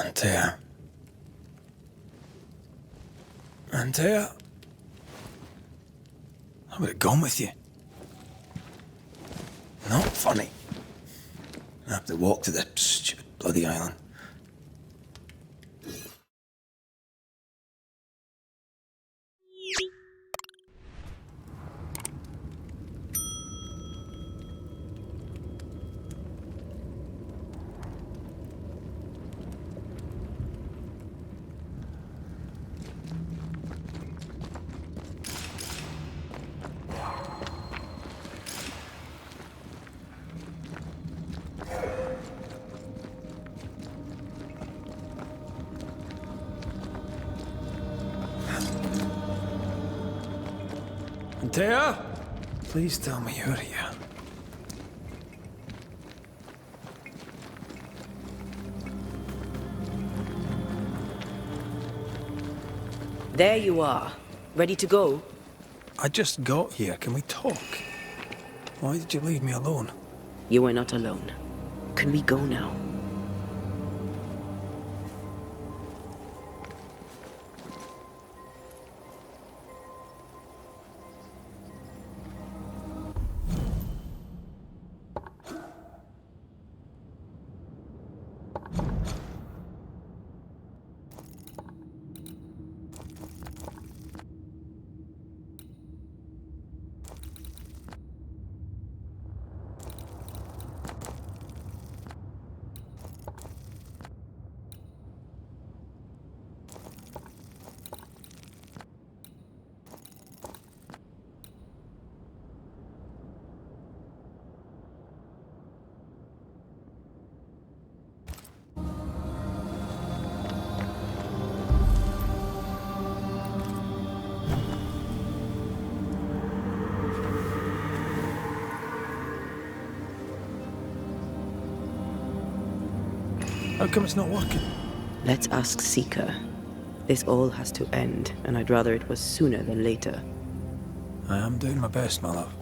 Антея. Антеya? I would have gone with you. Not funny. I have to walk to the stupid bloody island. Antеya? Please tell me you're here. There you are. Ready to go? I just got here. Can we talk? Why did you leave me alone? You are not alone. Can we go now? How come it's not working? Let's ask Seeker. This all has to end, and I'd rather it was sooner than later. I am doing my best, my love.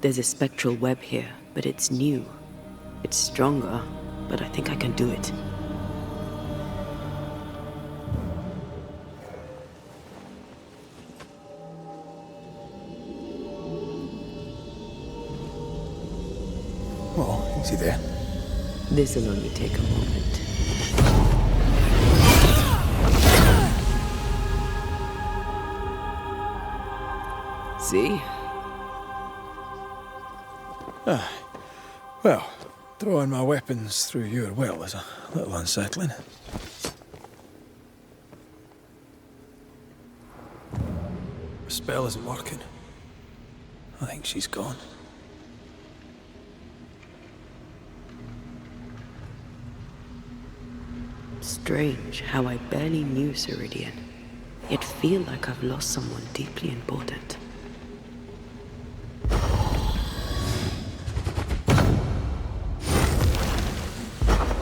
There's a spectral web here, but it's new. It's stronger, but I think I can do it. Oh, easy there. This'll only take a moment. See? Well, throwing my weapons through your will is a little unsettling. The spell isn't working. I think she's gone. Strange how I barely knew Iridian, yet feel like I've lost someone deeply important.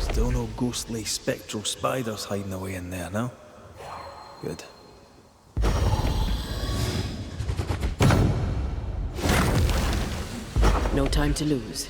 Still no ghostly spectral spiders hiding away in there, no? Good. No time to lose.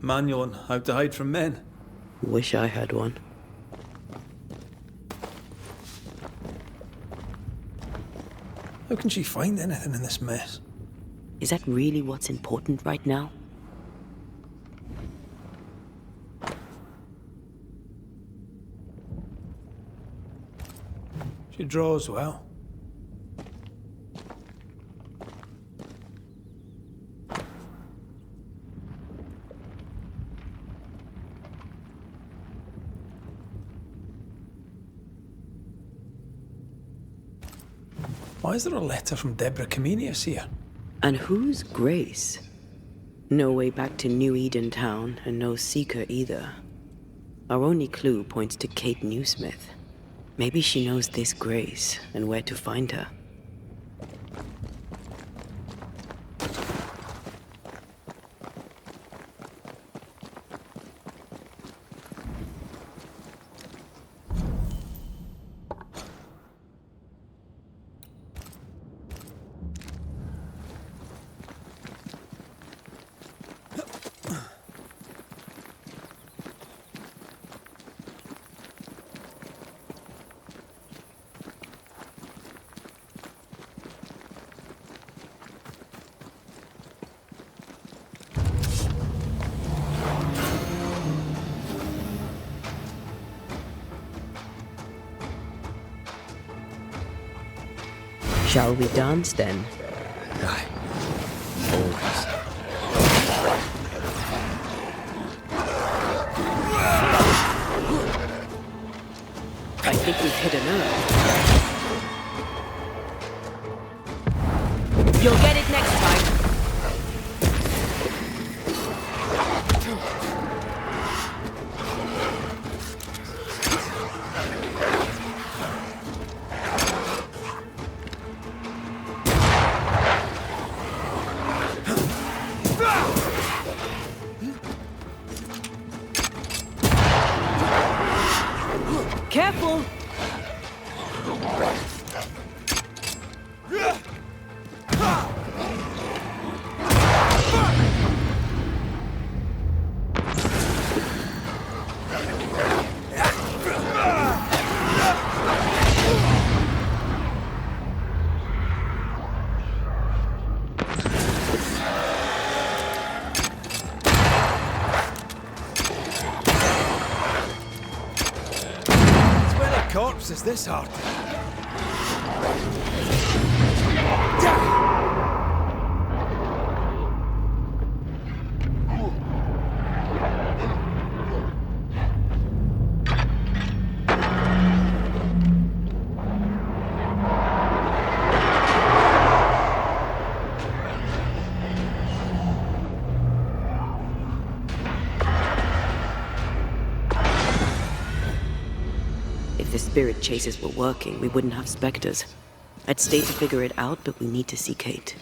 Manual on how to hide from men. Wish I had one. How can she find anything in this mess? Is that really what's important right now? She draws well. Why is there a letter from Deborah Comenius here? And who's Grace? No way back to New-Eden town, and no seeker either. Our only clue points to Kate Newsmith. Maybe she knows this Grace, and where to find her. Shall we dance then? Aye. Always. I think we've hit a nerve. You'll get it next time. Careful! Corpse is this hard? If the spirit chases were working, we wouldn't have specters. I'd stay to figure it out, but we need to see Kate.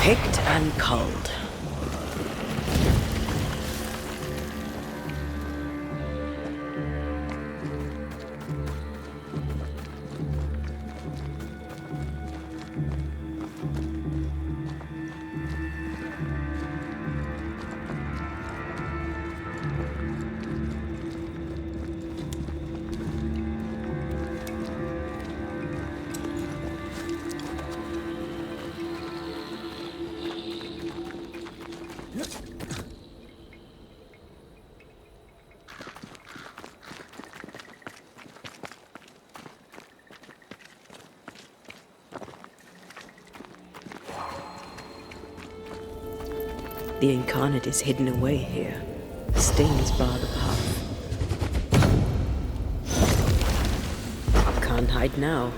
Picked and culled. The incarnate is hidden away here. Stains bar the path. Can't hide now.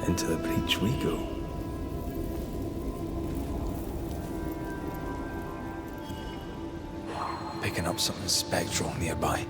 Into the breach we go. Picking up something spectral nearby.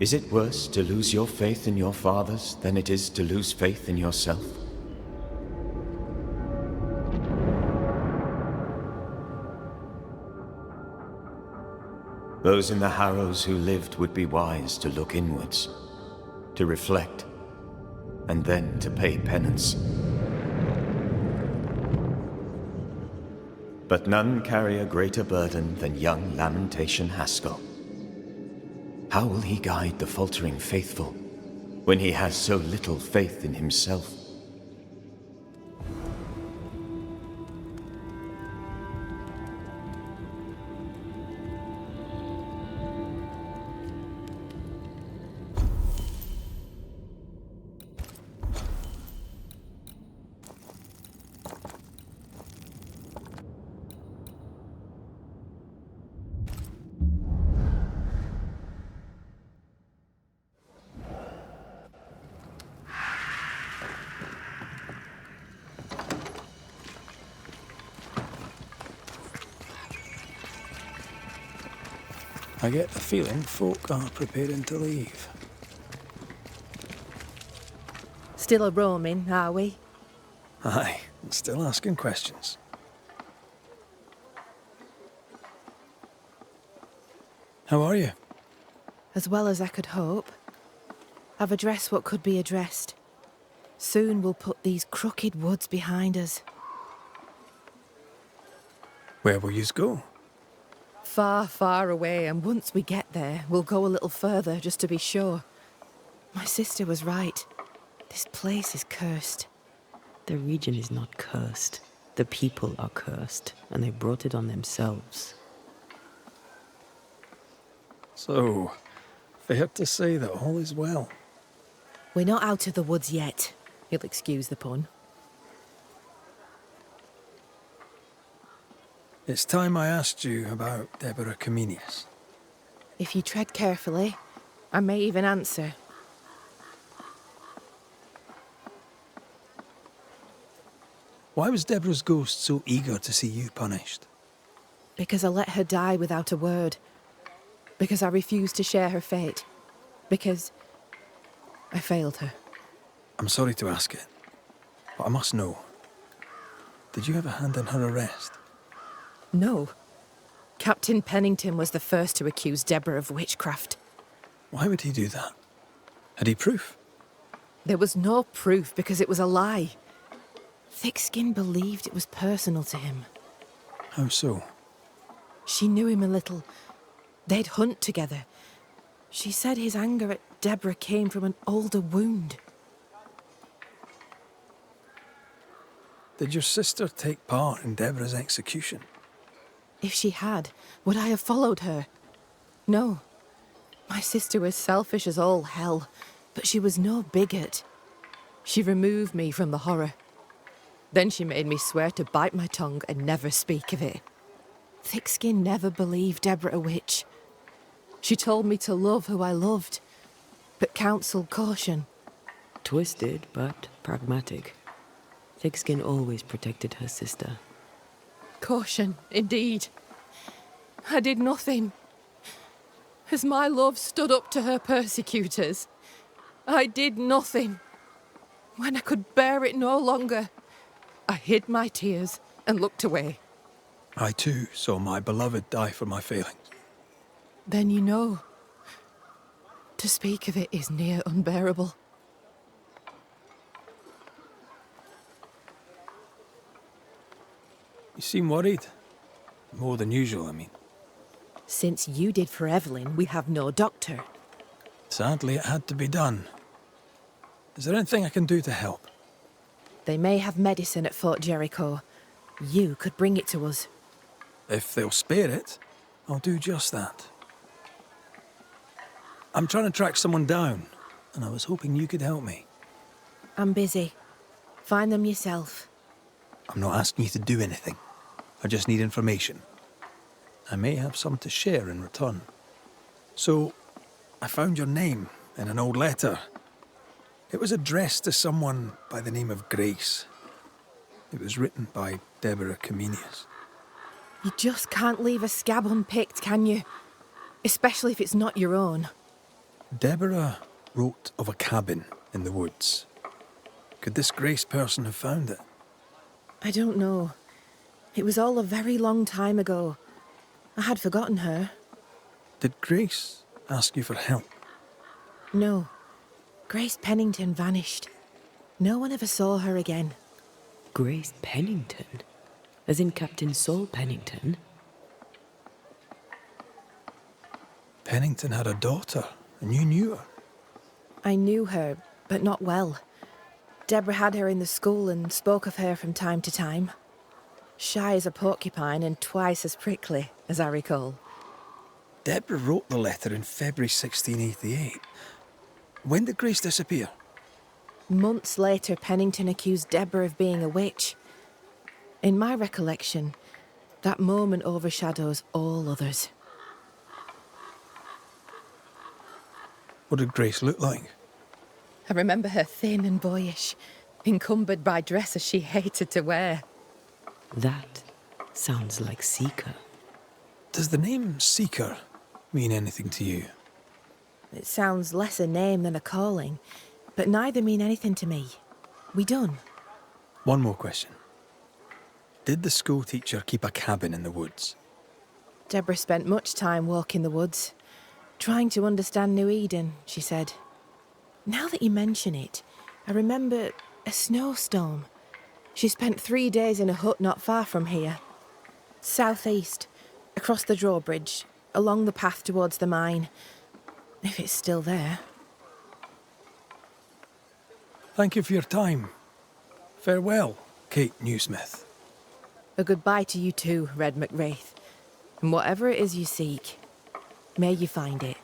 Is it worse to lose your faith in your fathers than it is to lose faith in yourself? Those in the harrows who lived would be wise to look inwards, to reflect, and then to pay penance. But none carry a greater burden than young Lamentation Haskell. How will he guide the faltering faithful when he has so little faith in himself? I get the feeling folk are preparing to leave. Still a roaming, are we? Aye, and still asking questions. How are you? As well as I could hope. I've addressed what could be addressed. Soon we'll put these crooked woods behind us. Where will yous go? Far, far away, and once we get there, we'll go a little further just to be sure. My sister was right. This place is cursed. The region is not cursed. The people are cursed, and they brought it on themselves. So, fair to say that all is well. We're not out of the woods yet. You'll excuse the pun. It's time I asked you about Deborah Comenius. If you tread carefully, I may even answer. Why was Deborah's ghost so eager to see you punished? Because I let her die without a word. Because I refused to share her fate. Because I failed her. I'm sorry to ask it, but I must know. Did you have a hand in her arrest? No. Captain Pennington was the first to accuse Deborah of witchcraft. Why would he do that? Had he proof? There was no proof because it was a lie. Thickskin believed it was personal to him. How so? She knew him a little. They'd hunt together. She said his anger at Deborah came from an older wound. Did your sister take part in Deborah's execution? If she had, would I have followed her? No. My sister was selfish as all hell, but she was no bigot. She removed me from the horror. Then she made me swear to bite my tongue and never speak of it. Thickskin never believed Deborah a witch. She told me to love who I loved, but counselled caution. Twisted, but pragmatic. Thickskin always protected her sister. Caution, indeed. I did nothing. As my love stood up to her persecutors, I did nothing. When I could bear it no longer, I hid my tears and looked away. I too saw my beloved die for my failings. Then you know. To speak of it is near unbearable. You seem worried. More than usual, I mean. Since you did for Evelyn, we have no doctor. Sadly, it had to be done. Is there anything I can do to help? They may have medicine at Fort Jericho. You could bring it to us. If they'll spare it, I'll do just that. I'm trying to track someone down, and I was hoping you could help me. I'm busy. Find them yourself. I'm not asking you to do anything. I just need information. I may have some to share in return. So, I found your name in an old letter. It was addressed to someone by the name of Grace. It was written by Deborah Comenius. You just can't leave a scab unpicked, can you? Especially if it's not your own. Deborah wrote of a cabin in the woods. Could this Grace person have found it? I don't know. It was all a very long time ago. I had forgotten her. Did Grace ask you for help? No. Grace Pennington vanished. No one ever saw her again. Grace Pennington? As in Captain Saul Pennington? Pennington had a daughter, and you knew her. I knew her, but not well. Deborah had her in the school and spoke of her from time to time. Shy as a porcupine and twice as prickly, as I recall. Deborah wrote the letter in February 1688. When did Grace disappear? Months later, Pennington accused Deborah of being a witch. In my recollection, that moment overshadows all others. What did Grace look like? I remember her thin and boyish, encumbered by dresses she hated to wear. That sounds like Seeker. Does the name Seeker mean anything to you? It sounds less a name than a calling, but neither mean anything to me. We done. One more question. Did the school teacher keep a cabin in the woods? Deborah spent much time walking the woods, trying to understand Nью-Иден, she said. Now that you mention it, I remember a snowstorm. She spent 3 days in a hut not far from here. Southeast, across the drawbridge, along the path towards the mine. If it's still there. Thank you for your time. Farewell, Kate Newsmith. A goodbye to you too, Red McWraith. And whatever it is you seek, may you find it.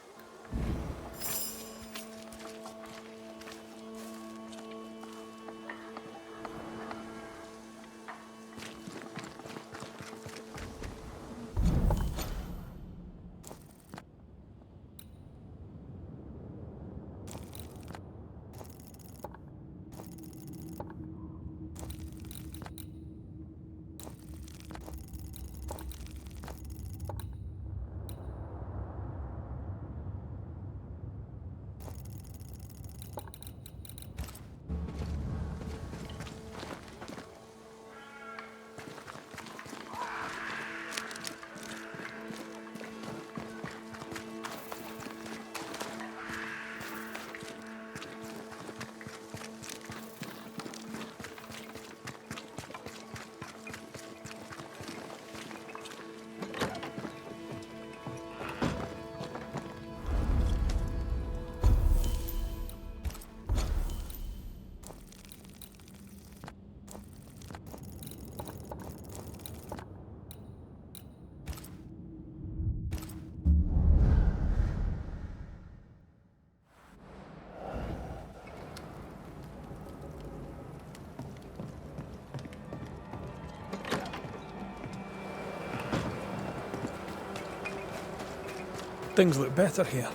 Things look better here.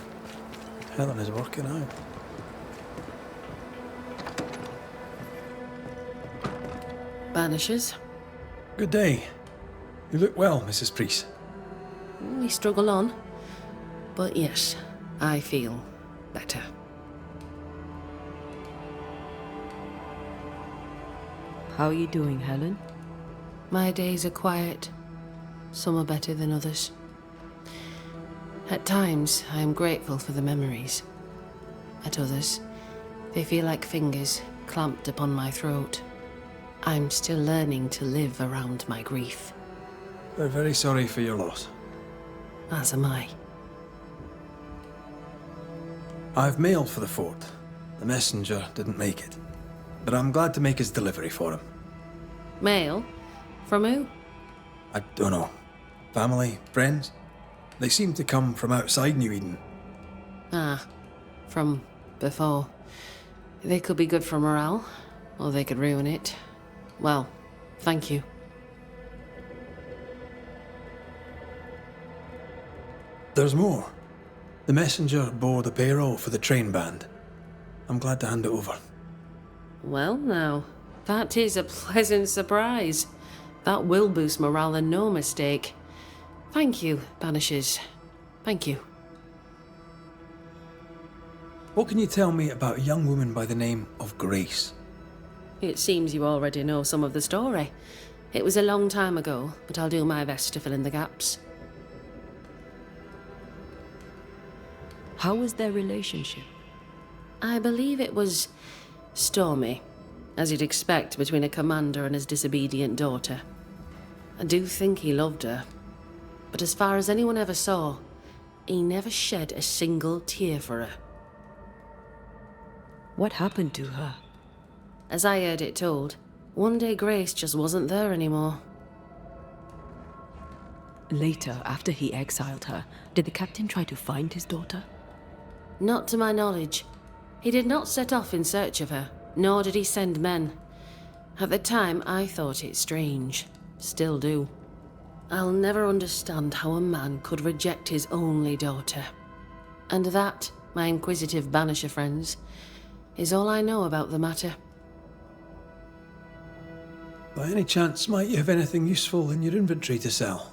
Helen is working out. Banishers. Good day. You look well, Mrs. Priest. We struggle on. But yes, I feel better. How are you doing, Helen? My days are quiet. Some are better than others. At times, I am grateful for the memories. At others, they feel like fingers clamped upon my throat. I'm still learning to live around my grief. We're very sorry for your loss. As am I. I've mailed for the fort. The messenger didn't make it. But I'm glad to make his delivery for him. Mail? From who? I don't know. Family? Friends? They seem to come from outside Nью-Иден. Ah, from before. They could be good for morale, or they could ruin it. Well, thank you. There's more. The messenger bore the payroll for the train band. I'm glad to hand it over. Well now, that is a pleasant surprise. That will boost morale and no mistake. Thank you, Banishers. Thank you. What can you tell me about a young woman by the name of Grace? It seems you already know some of the story. It was a long time ago, but I'll do my best to fill in the gaps. How was their relationship? I believe it was stormy, as you'd expect between a commander and his disobedient daughter. I do think he loved her, but as far as anyone ever saw, he never shed a single tear for her. What happened to her? As I heard it told, one day Grace just wasn't there anymore. Later, after he exiled her, did the captain try to find his daughter? Not to my knowledge. He did not set off in search of her, nor did he send men. At the time, I thought it strange. Still do. I'll never understand how a man could reject his only daughter. And that, my inquisitive Banisher friends, is all I know about the matter. By any chance, might you have anything useful in your inventory to sell?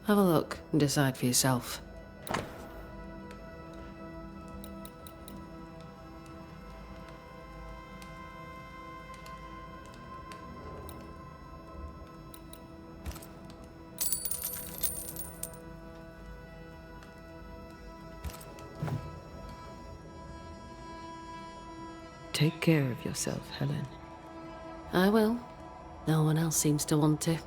Have a look and decide for yourself. Take care of yourself, Helen. I will. No one else seems to want to.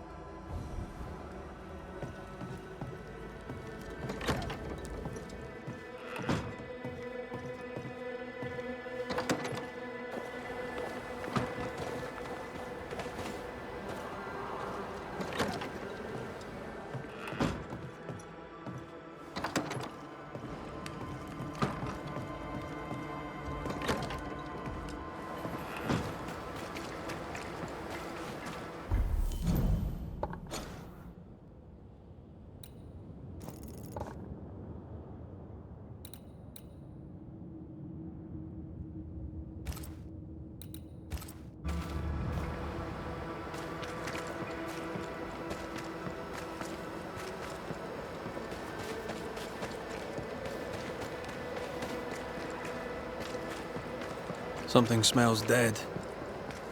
Something smells dead.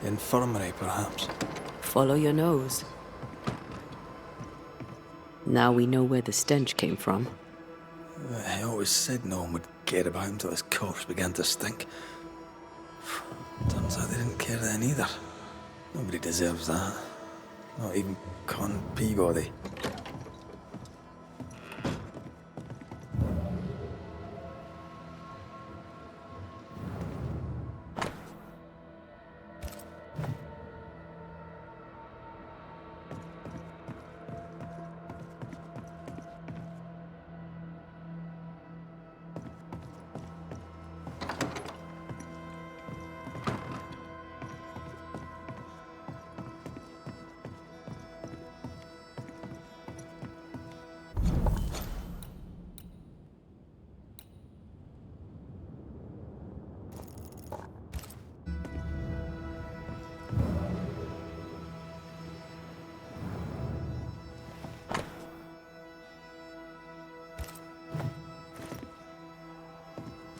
The infirmary, perhaps. Follow your nose. Now we know where the stench came from. I always said no one would care about him till his corpse began to stink. Turns out they didn't care then either. Nobody deserves that. Not even Con Peabody.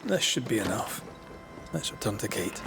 This should be enough. Let's return to Kate.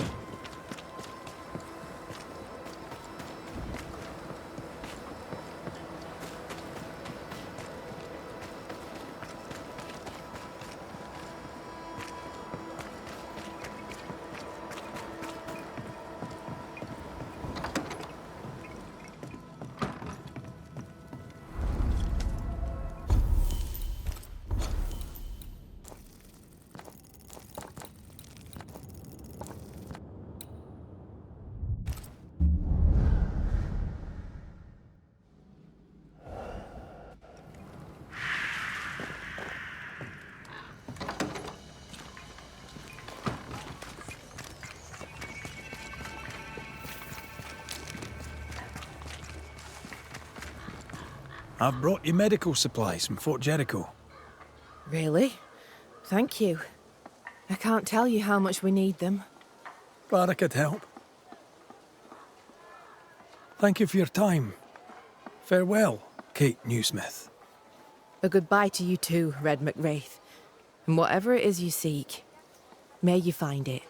I've brought you medical supplies from Fort Jericho. Really? Thank you. I can't tell you how much we need them. Glad I could help. Thank you for your time. Farewell, Kate Newsmith. A goodbye to you too, Red McWraith. And whatever it is you seek, may you find it.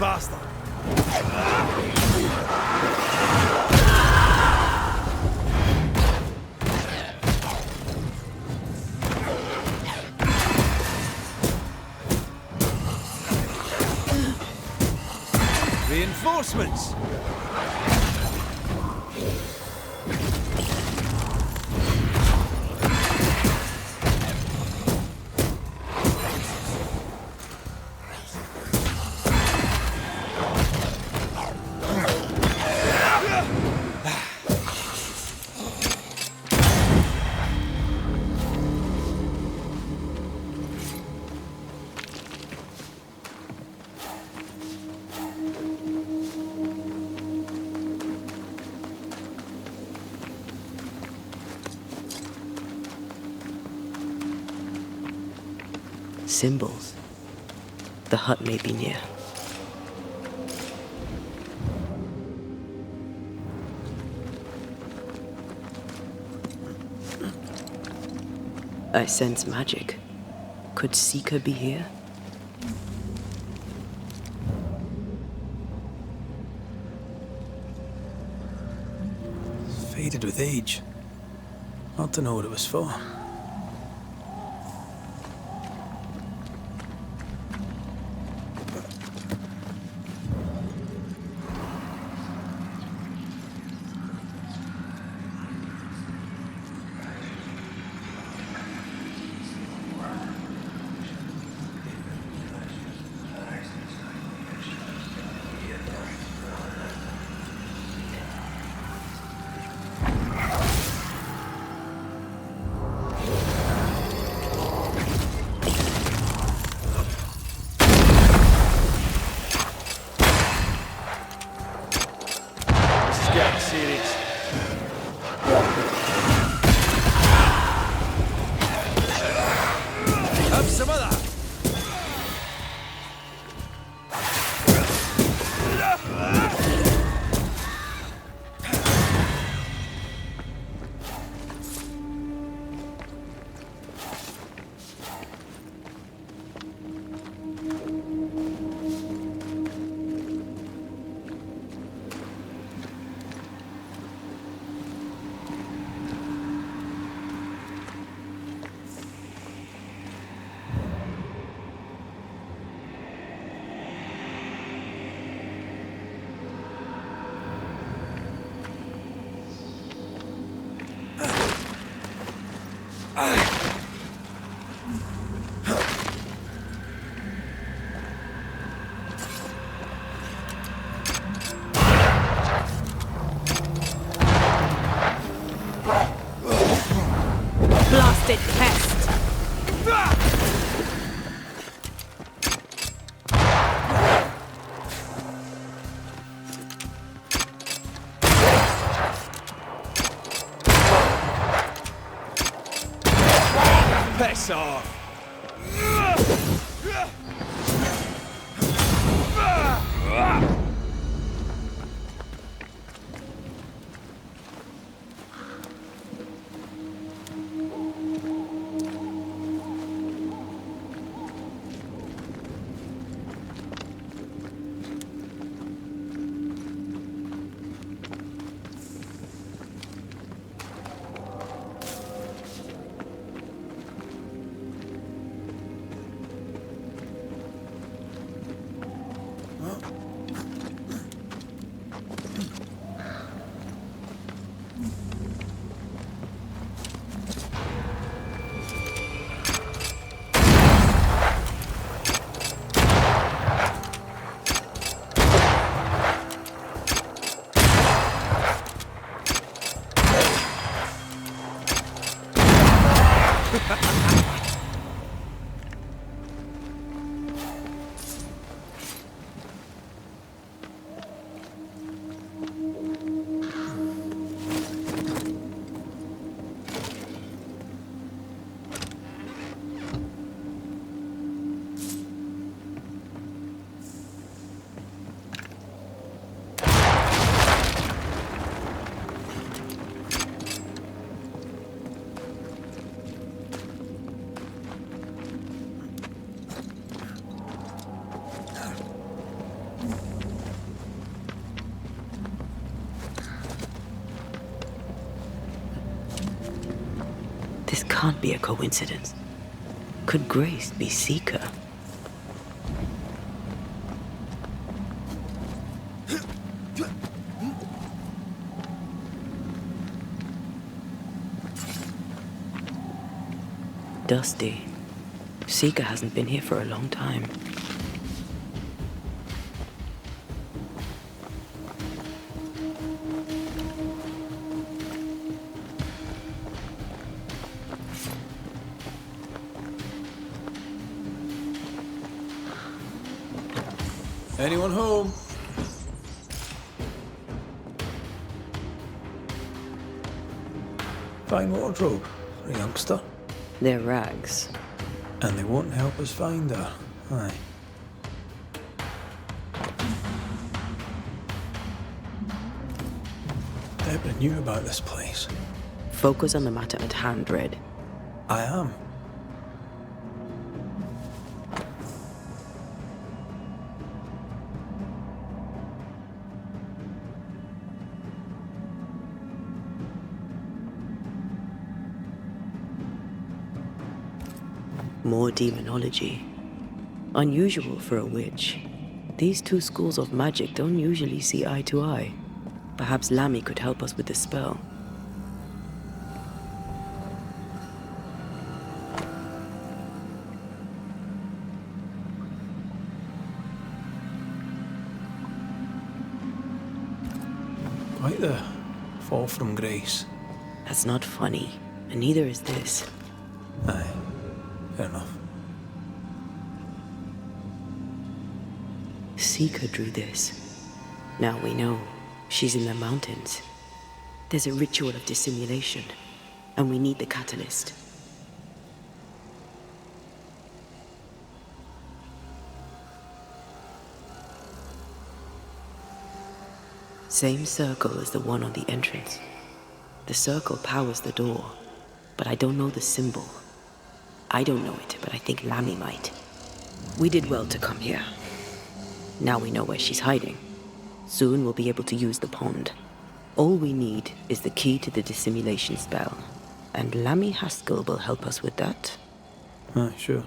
Bastard! Reinforcements! Symbols. The hut may be near. I sense magic. Could Seeker be here? Faded with age. Hard to know what it was for. Blasted pest! Piss off! This can't be a coincidence. Could Grace be Seeker? Dusty. Seeker hasn't been here for a long time. Anyone home? Fine wardrobe for a youngster. They're rags. And they won't help us find her. Aye. Deborah knew about this place. Focus on the matter at hand, Red. I am. More demonology. Unusual for a witch. These two schools of magic don't usually see eye to eye. Perhaps Lammy could help us with the spell. Quite the fall from grace. That's not funny, and neither is this. Aye. Fair enough. Seeker drew this. Now we know she's in the mountains. There's a ritual of dissimulation, and we need the catalyst. Same circle as the one on the entrance. The circle powers the door, but I don't know the symbol. I don't know it, but I think Lammy might. We did well to come here. Now we know where she's hiding. Soon we'll be able to use the pond. All we need is the key to the dissimulation spell. And Lammy Haskell will help us with that. Aye, sure.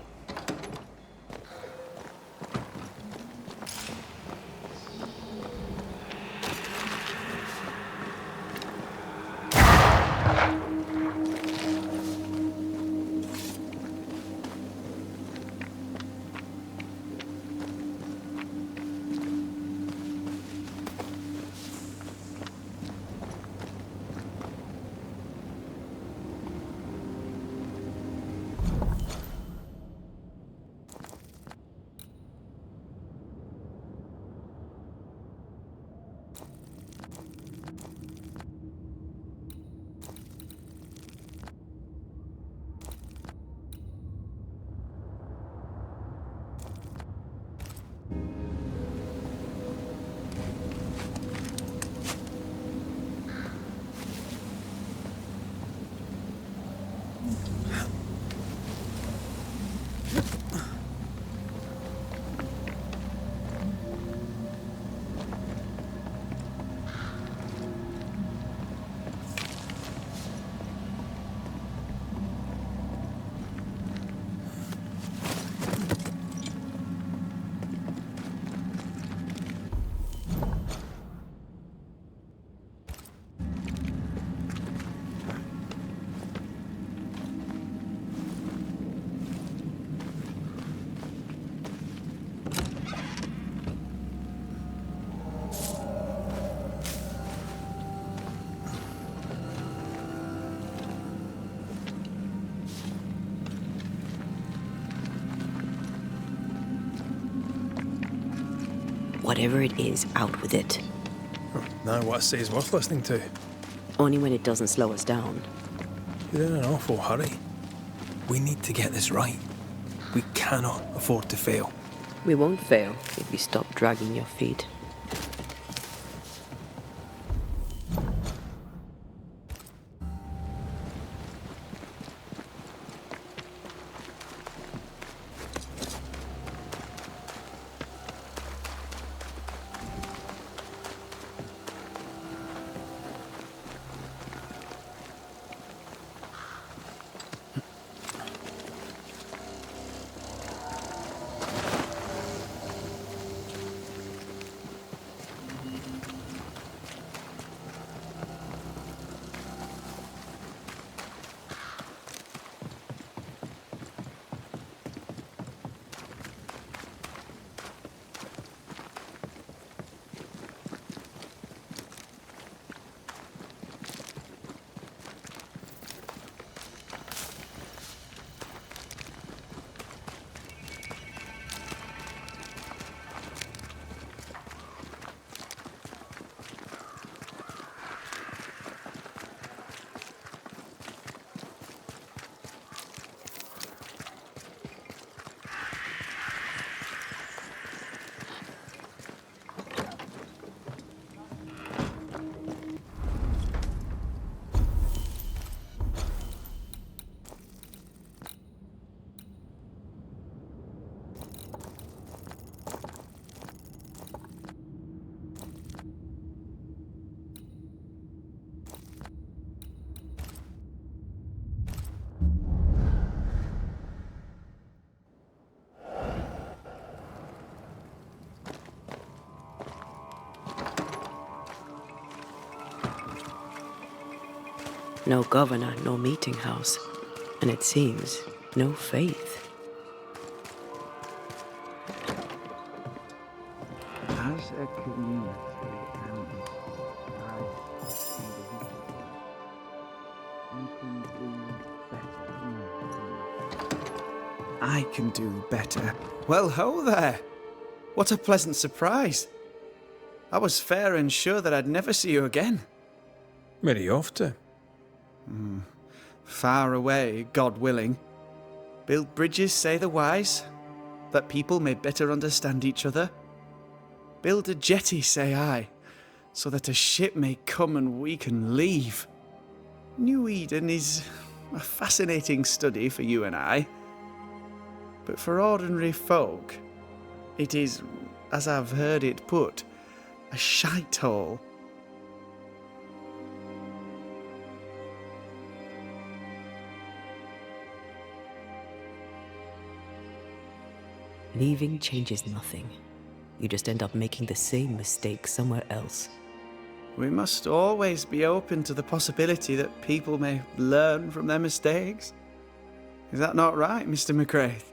Whatever it is, out with it. Now what I say is worth listening to. Only when it doesn't slow us down. You're in an awful hurry. We need to get this right. We cannot afford to fail. We won't fail if you stop dragging your feet. No governor, no meeting house, and it seems no faith. As a community and as individuals, I can do better. Well, ho there! What a pleasant surprise! I was fair and sure that I'd never see you again. Where are you off to? Far away, God willing. Build bridges, say the wise, that people may better understand each other. Build a jetty, say I, so that a ship may come and we can leave. Nью-Иден is a fascinating study for you and I. But for ordinary folk, it is, as I've heard it put, a shite hole. Leaving changes nothing. You just end up making the same mistake somewhere else. We must always be open to the possibility that people may learn from their mistakes. Is that not right, Mr. McCraith?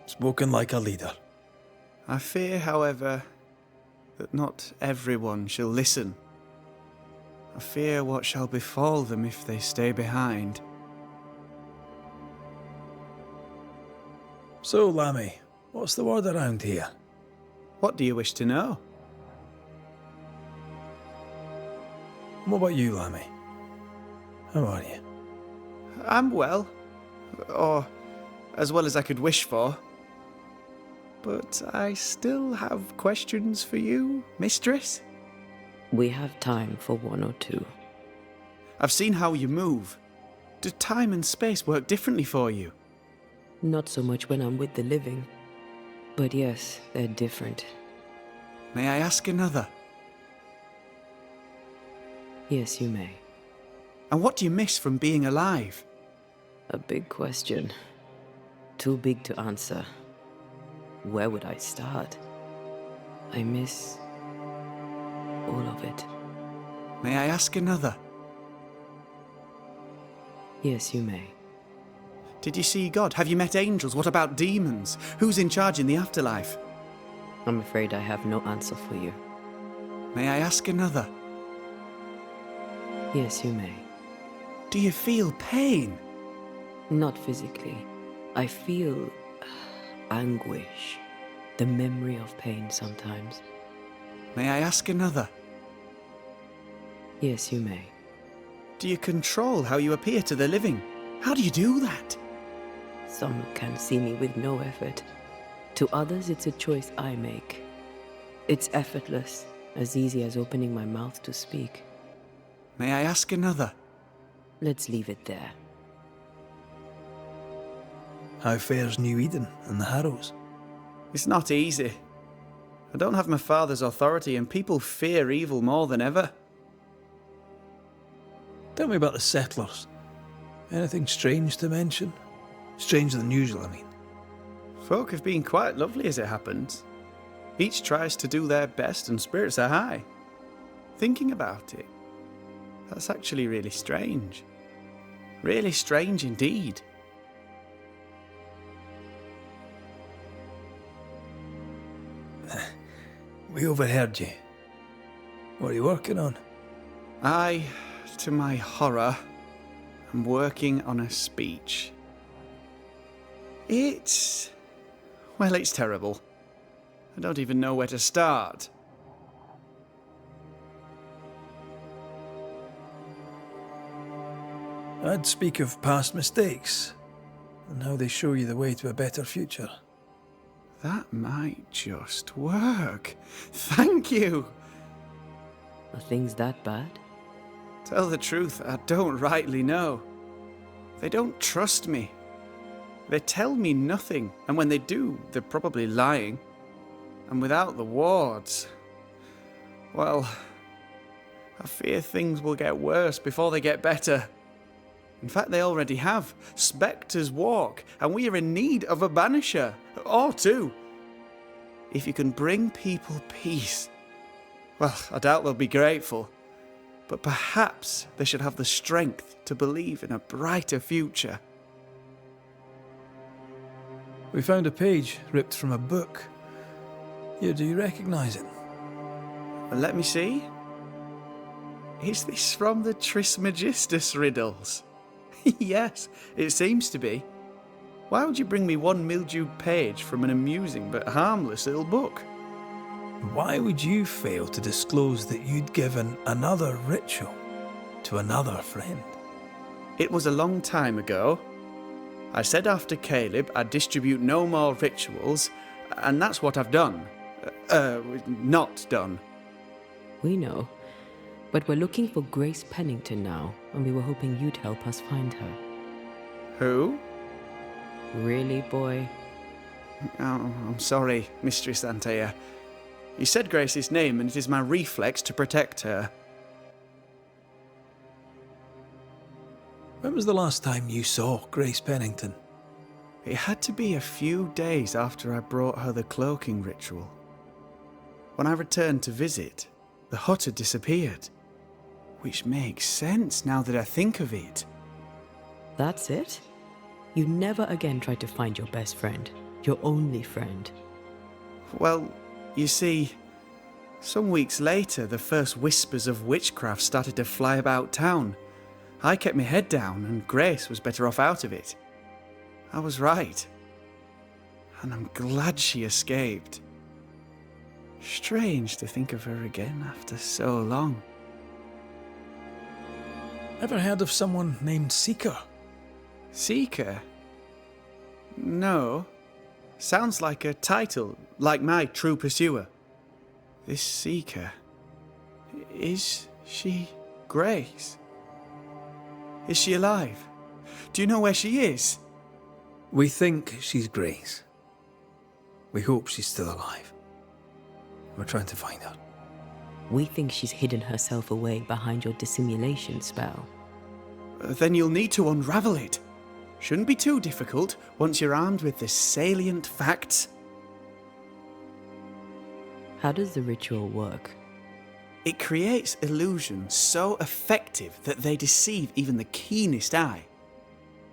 Spoken like a leader. I fear, however, that not everyone shall listen. I fear what shall befall them if they stay behind. So, Lammy, what's the word around here? What do you wish to know? What about you, Lammy? How are you? I'm well. Or as well as I could wish for. But I still have questions for you, mistress. We have time for one or two. I've seen how you move. Do time and space work differently for you? Not so much when I'm with the living. But yes, they're different. May I ask another? Yes, you may. And what do you miss from being alive? A big question. Too big to answer. Where would I start? I miss all of it. May I ask another? Yes, you may. Did you see God? Have you met angels? What about demons? Who's in charge in the afterlife? I'm afraid I have no answer for you. May I ask another? Yes, you may. Do you feel pain? Not physically. I feel anguish. The memory of pain sometimes. May I ask another? Yes, you may. Do you control how you appear to the living? How do you do that? Some can see me with no effort. To others, it's a choice I make. It's effortless, as easy as opening my mouth to speak. May I ask another? Let's leave it there. How fares Nью-Иден and the Harrows? It's not easy. I don't have my father's authority and people fear evil more than ever. Tell me about the settlers. Anything strange to mention? Stranger than usual, I mean. Folk have been quite lovely as it happens. Each tries to do their best and spirits are high. Thinking about it, that's actually really strange. Really strange indeed. We overheard you. What are you working on? I, to my horror, am working on a speech. It's terrible. I don't even know where to start. I'd speak of past mistakes and how they show you the way to a better future. That might just work. Thank you. Are things that bad? Tell the truth, I don't rightly know. They don't trust me. They tell me nothing, and when they do, they're probably lying. And without the wards, well, I fear things will get worse before they get better. In fact, they already have. Spectres walk, and we are in need of a banisher, or two. If you can bring people peace, well, I doubt they'll be grateful, but perhaps they should have the strength to believe in a brighter future. We found a page ripped from a book. Here, do you recognize it? Let me see. Is this from the Trismegistus riddles? Yes, it seems to be. Why would you bring me one mildewed page from an amusing but harmless little book? Why would you fail to disclose that you'd given another ritual to another friend? It was a long time ago. I said after Caleb I'd distribute no more rituals, and that's what I've done. Not done. We know. But we're looking for Grace Pennington now, and we were hoping you'd help us find her. Who? Really, boy? Oh, I'm sorry, Mistress Antея. You said Grace's name, and it is my reflex to protect her. When was the last time you saw Grace Pennington? It had to be a few days after I brought her the cloaking ritual. When I returned to visit, the hut had disappeared. Which makes sense now that I think of it. That's it? You never again tried to find your best friend, your only friend. Well, you see, some weeks later, the first whispers of witchcraft started to fly about town. I kept my head down, and Grace was better off out of it. I was right. And I'm glad she escaped. Strange to think of her again after so long. Ever heard of someone named Seeker? Seeker? No. Sounds like a title, like my true pursuer. This Seeker. Is she Grace? Is she alive? Do you know where she is? We think she's Grace. We hope she's still alive. We're trying to find her. We think she's hidden herself away behind your dissimulation spell. Then you'll need to unravel it. Shouldn't be too difficult once you're armed with the salient facts. How does the ritual work? It creates illusions so effective that they deceive even the keenest eye.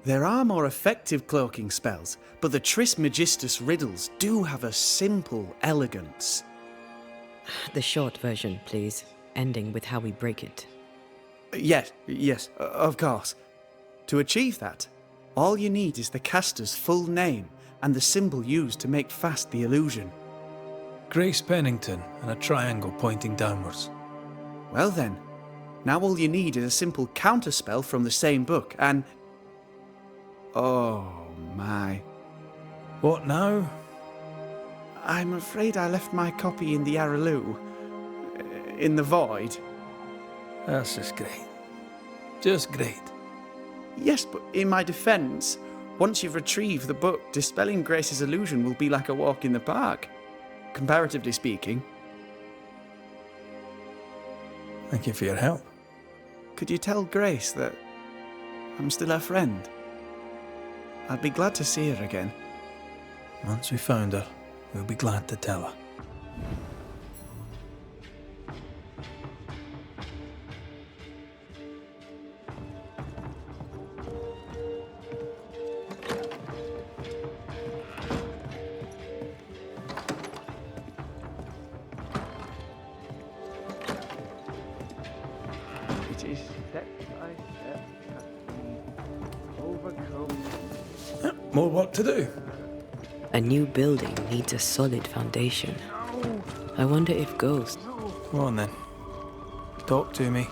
There are more effective cloaking spells, but the Trismegistus riddles do have a simple elegance. The short version, please, ending with how we break it. Yes, of course. To achieve that, all you need is the caster's full name and the symbol used to make fast the illusion. Grace Pennington and a triangle pointing downwards. Well then, now all you need is a simple counterspell from the same book and... Oh my. What now? I'm afraid I left my copy in the Araloo. In the void. That's just great. Just great. Yes, but in my defence, once you've retrieved the book, dispelling Grace's illusion will be like a walk in the park. Comparatively speaking. Thank you for your help. Could you tell Grace that I'm still her friend? I'd be glad to see her again. Once we found her, we'll be glad to tell her. It is step by step that we overcome. More work to do. A new building needs a solid foundation. I wonder if ghosts... Come on then. Talk to me.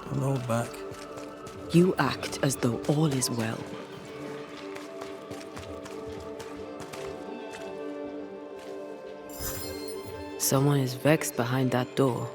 Don't hold back. You act as though all is well. Someone is vexed behind that door.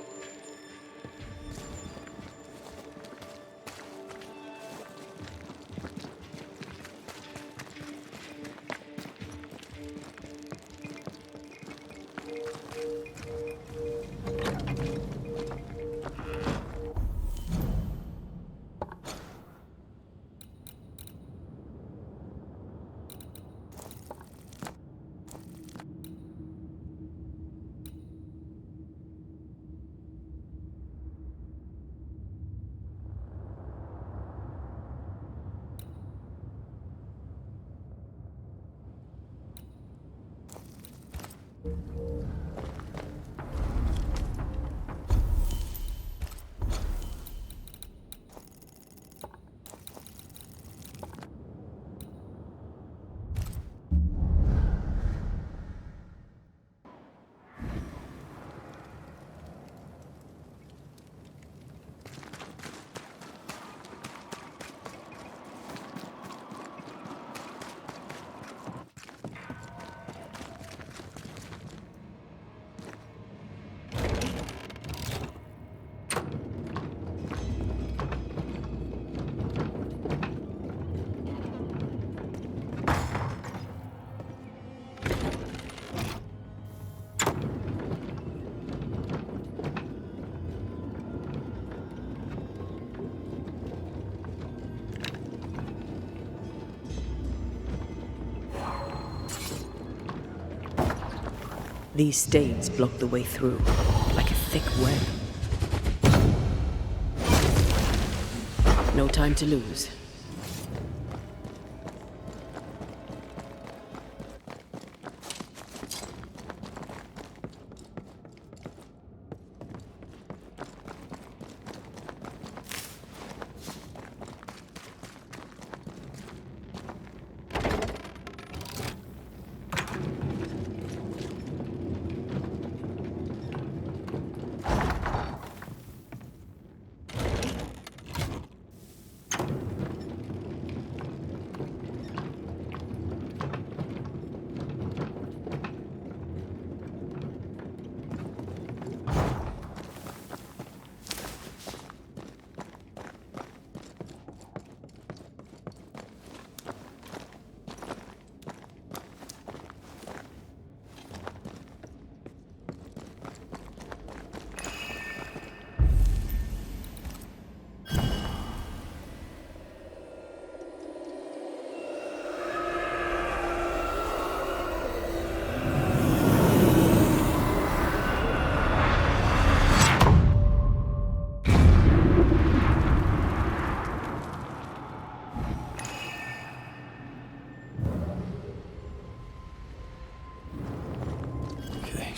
These stains block the way through, like a thick web. No time to lose.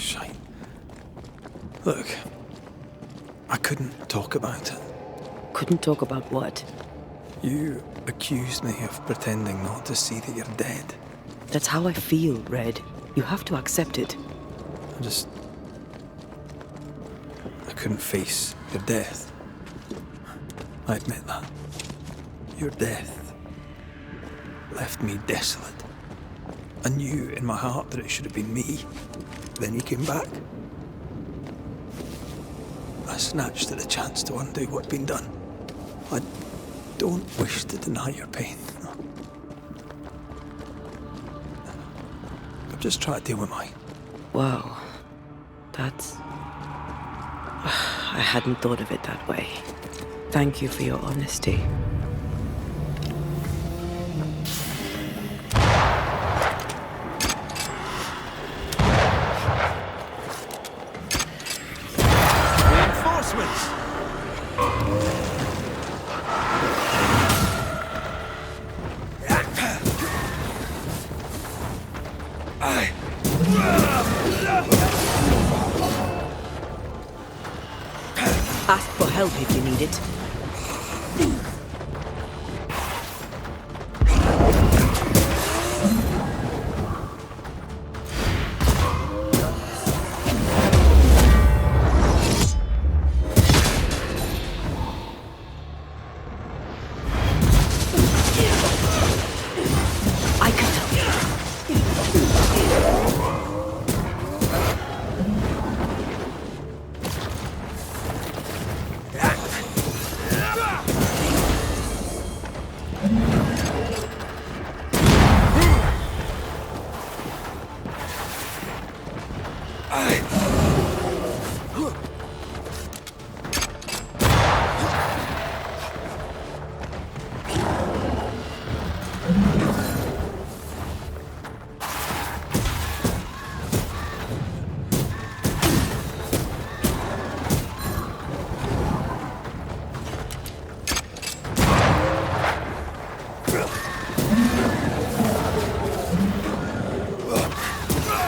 shite. Look, I couldn't talk about it. Couldn't talk about what? You accused me of pretending not to see that you're dead. That's how I feel, Red. You have to accept it. I couldn't face your death. I admit that. Your death left me desolate. I knew in my heart that it should have been me. Then you came back. I snatched at the chance to undo what'd been done. I don't wish to deny your pain. I've just tried to deal with mine. Wow. That's... I hadn't thought of it that way. Thank you for your honesty. Reinforcements! Ask for help if you need it. I can help.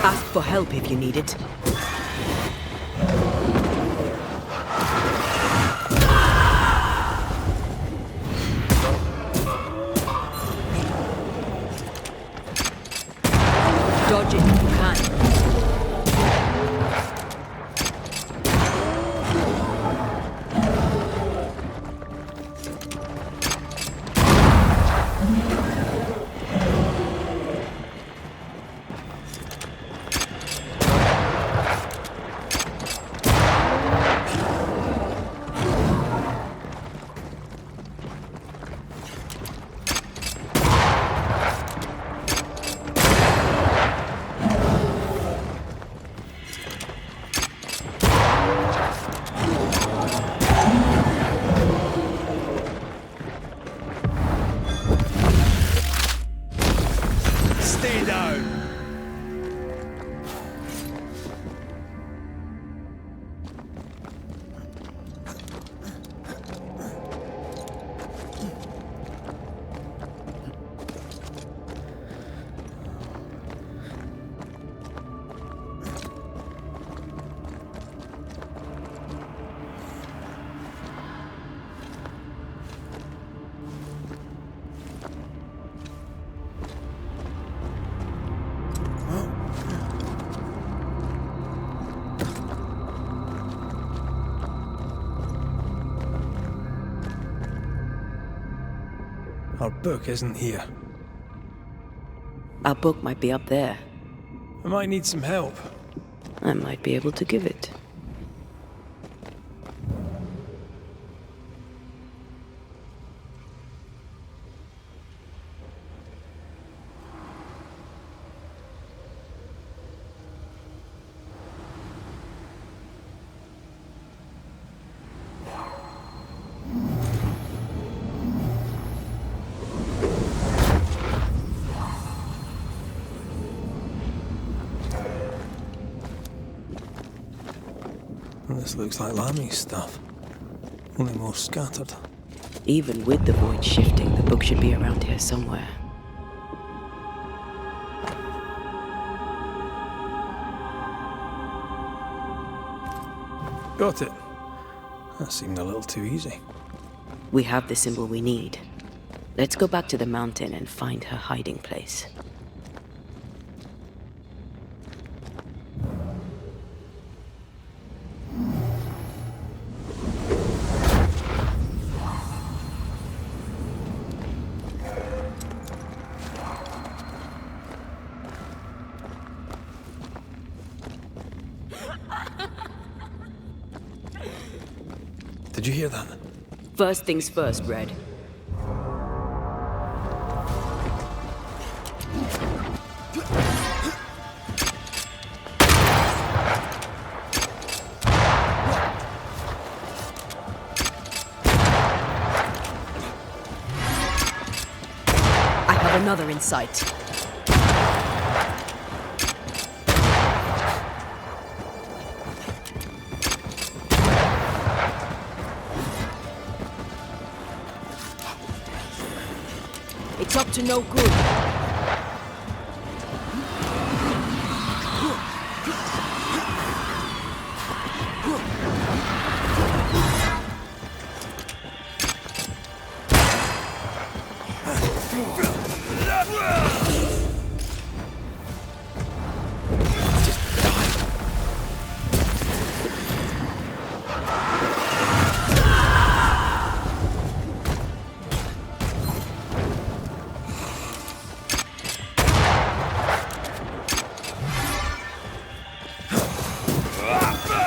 Ask for help if you need it. Dodge it if you can. Stay down! Our book isn't here. Our book might be up there. I might need some help. I might be able to give it. This looks like Lami's stuff. Only more scattered. Even with the void shifting, the book should be around here somewhere. Got it. That seemed a little too easy. We have the symbol we need. Let's go back to the mountain and find her hiding place. Did you hear that? First things first, Red. I have another in sight. It's up to no good.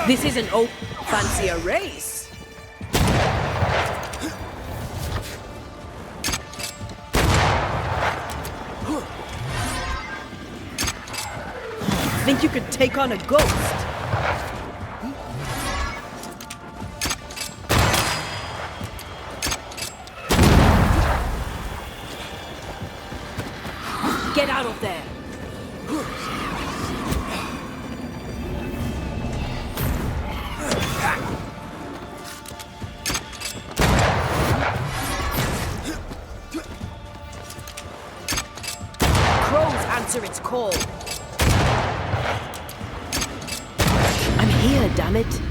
This isn't fancy a race. Think you could take on a ghost? Get out of there. Answer its call. I'm here, damn it.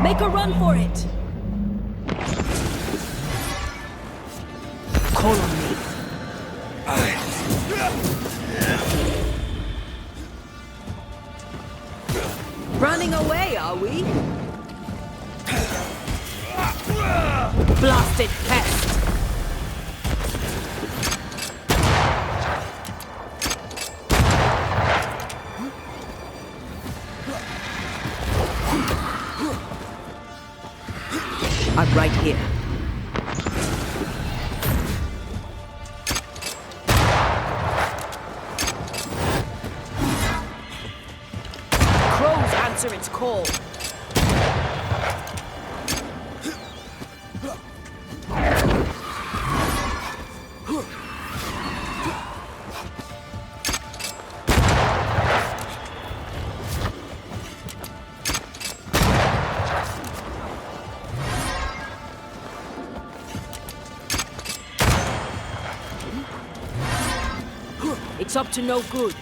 Make a run for it. Call on me. Running away, are we? Blasted pest! I'm right here. Crows answer its call. It's up to no good.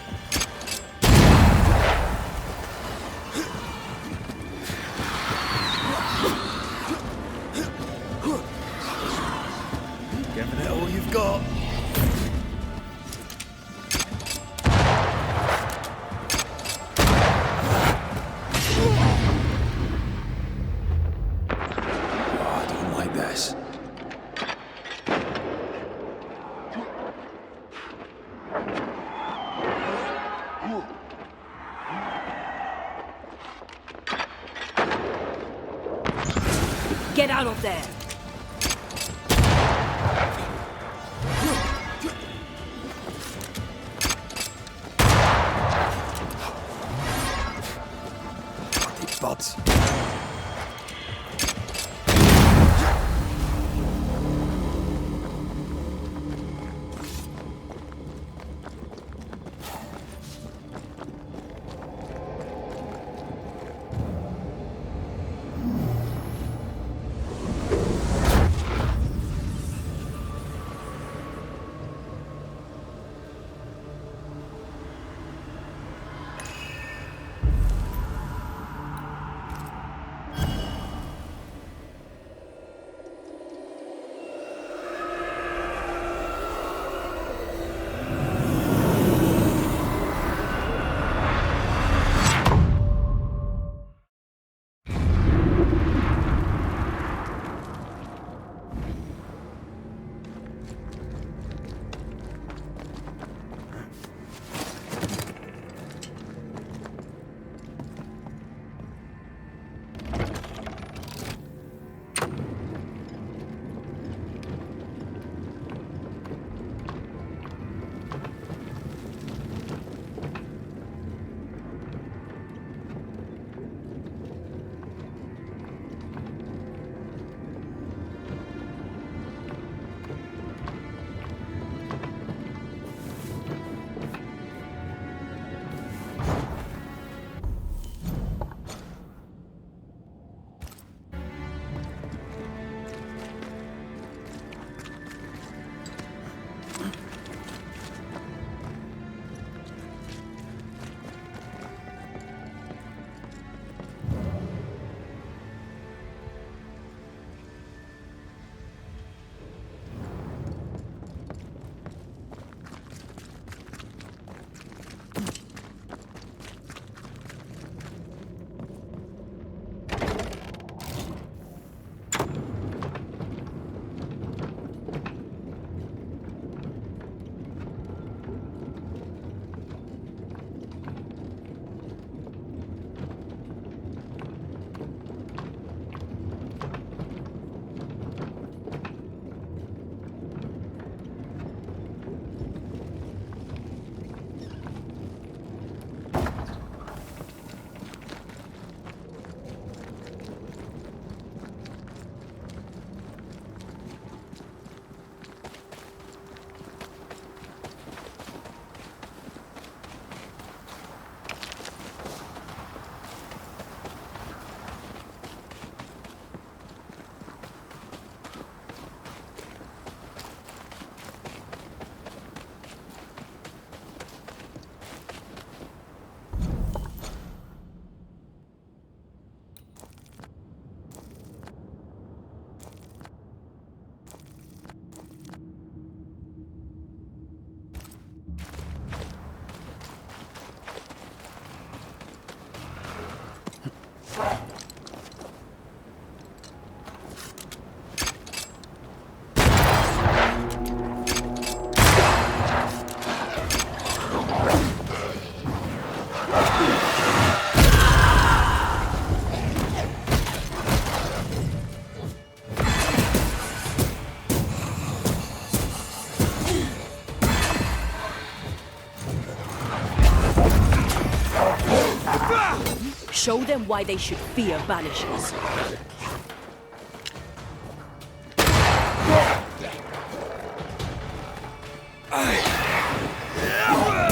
Giving it all you've got. Oh, I don't like this. Get out of there. Bloody buds. Show them why they should fear Banishers.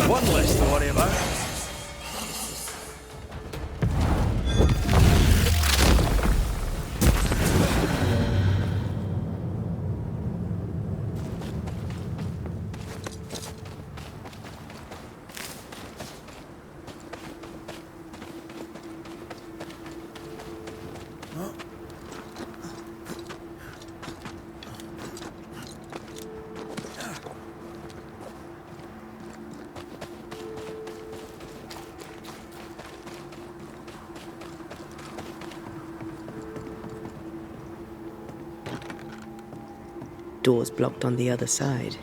One less to worry about. Doors blocked on the other side.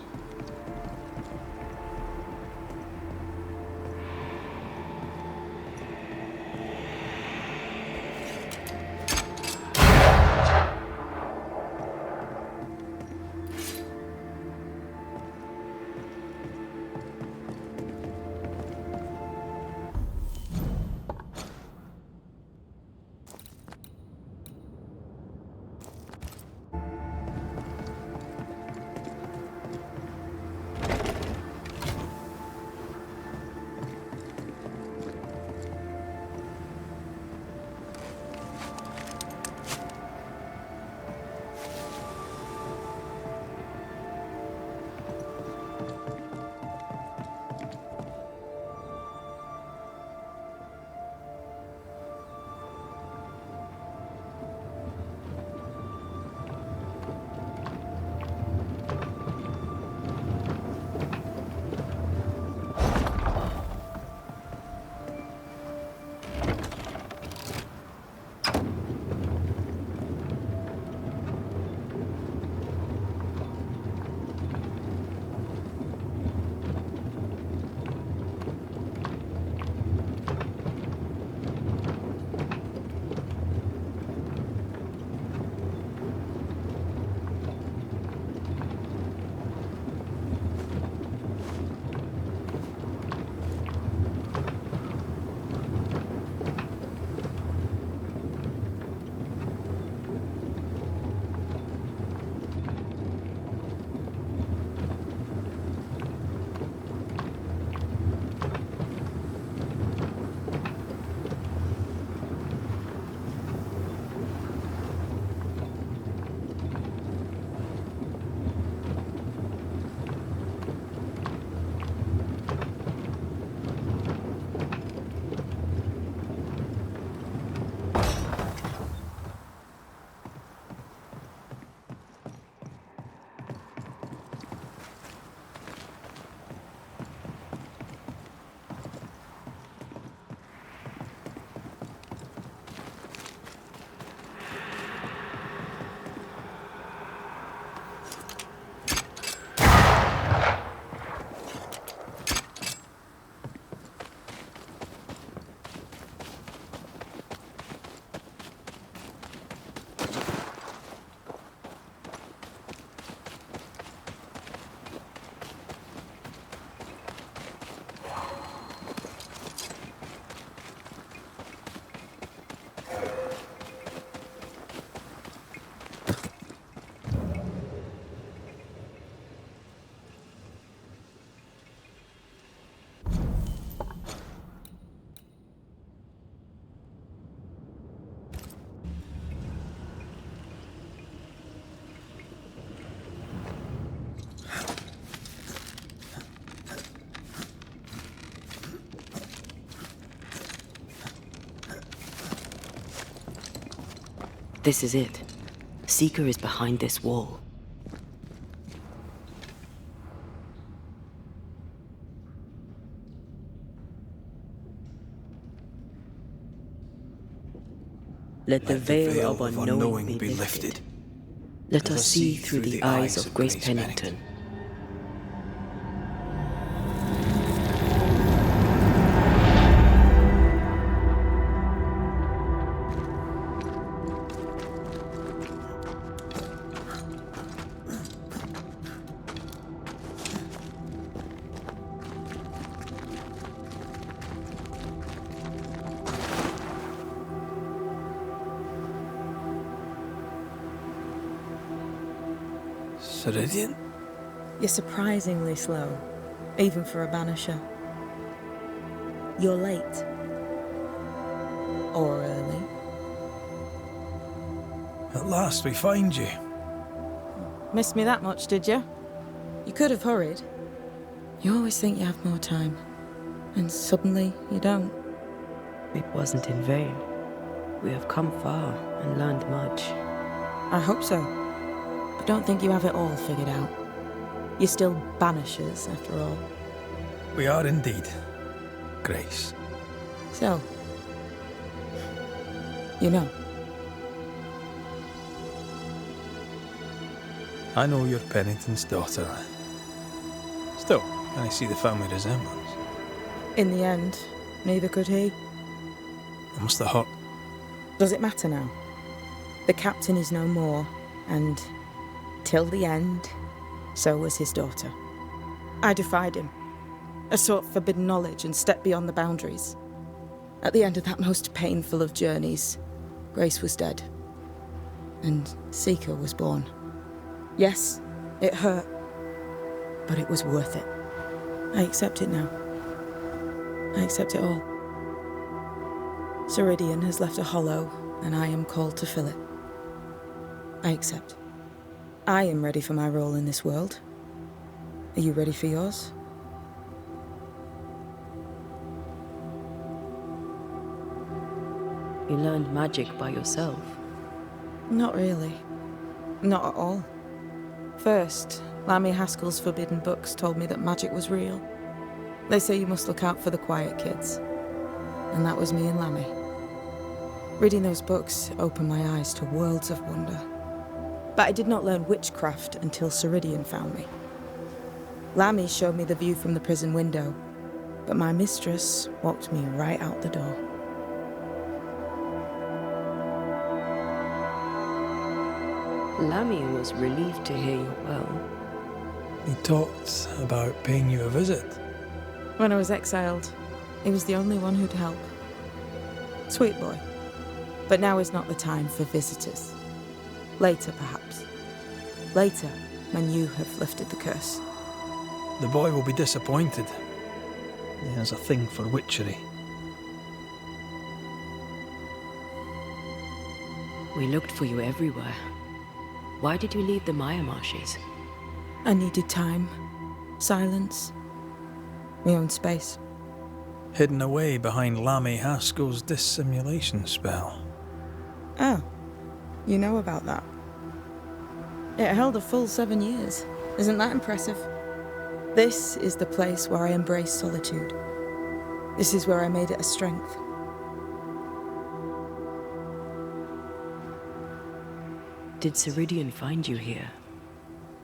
This is it. Seeker is behind this wall. Let the veil of unknowing be lifted. Let us see through the eyes of Grace Pennington. Ceridian? You're surprisingly slow, even for a Banisher. You're late. Or early. At last we find you. Missed me that much, did you? You could have hurried. You always think you have more time, and suddenly you don't. It wasn't in vain. We have come far and learned much. I hope so. But don't think you have it all figured out. You're still Banishers, after all. We are indeed, Grace. So, you know. I know you're Pennington's daughter. Still, I see the family resemblance. In the end, neither could he. I must have hurt. Does it matter now? The captain is no more, and till the end, so was his daughter. I defied him. I sought forbidden knowledge and stepped beyond the boundaries. At the end of that most painful of journeys, Grace was dead. And Seeker was born. Yes, it hurt, but it was worth it. I accept it now. I accept it all. Ceridian has left a hollow, and I am called to fill it. I accept. I am ready for my role in this world. Are you ready for yours? You learned magic by yourself. Not really. Not at all. First, Lammy Haskell's forbidden books told me that magic was real. They say you must look out for the quiet kids. And that was me and Lammy. Reading those books opened my eyes to worlds of wonder. But I did not learn witchcraft until Ceridian found me. Lammy showed me the view from the prison window, but my mistress walked me right out the door. Lammy was relieved to hear you well. He talked about paying you a visit. When I was exiled, he was the only one who'd help. Sweet boy. But now is not the time for visitors. Later, perhaps. Later, when you have lifted the curse. The boy will be disappointed. He has a thing for witchery. We looked for you everywhere. Why did you leave the Maya marshes? I needed time, silence, my own space. Hidden away behind Lammy Haskell's dissimulation spell. Oh, you know about that. It held a full 7 years. Isn't that impressive? This is the place where I embrace solitude. This is where I made it a strength. Did Ceridian find you here?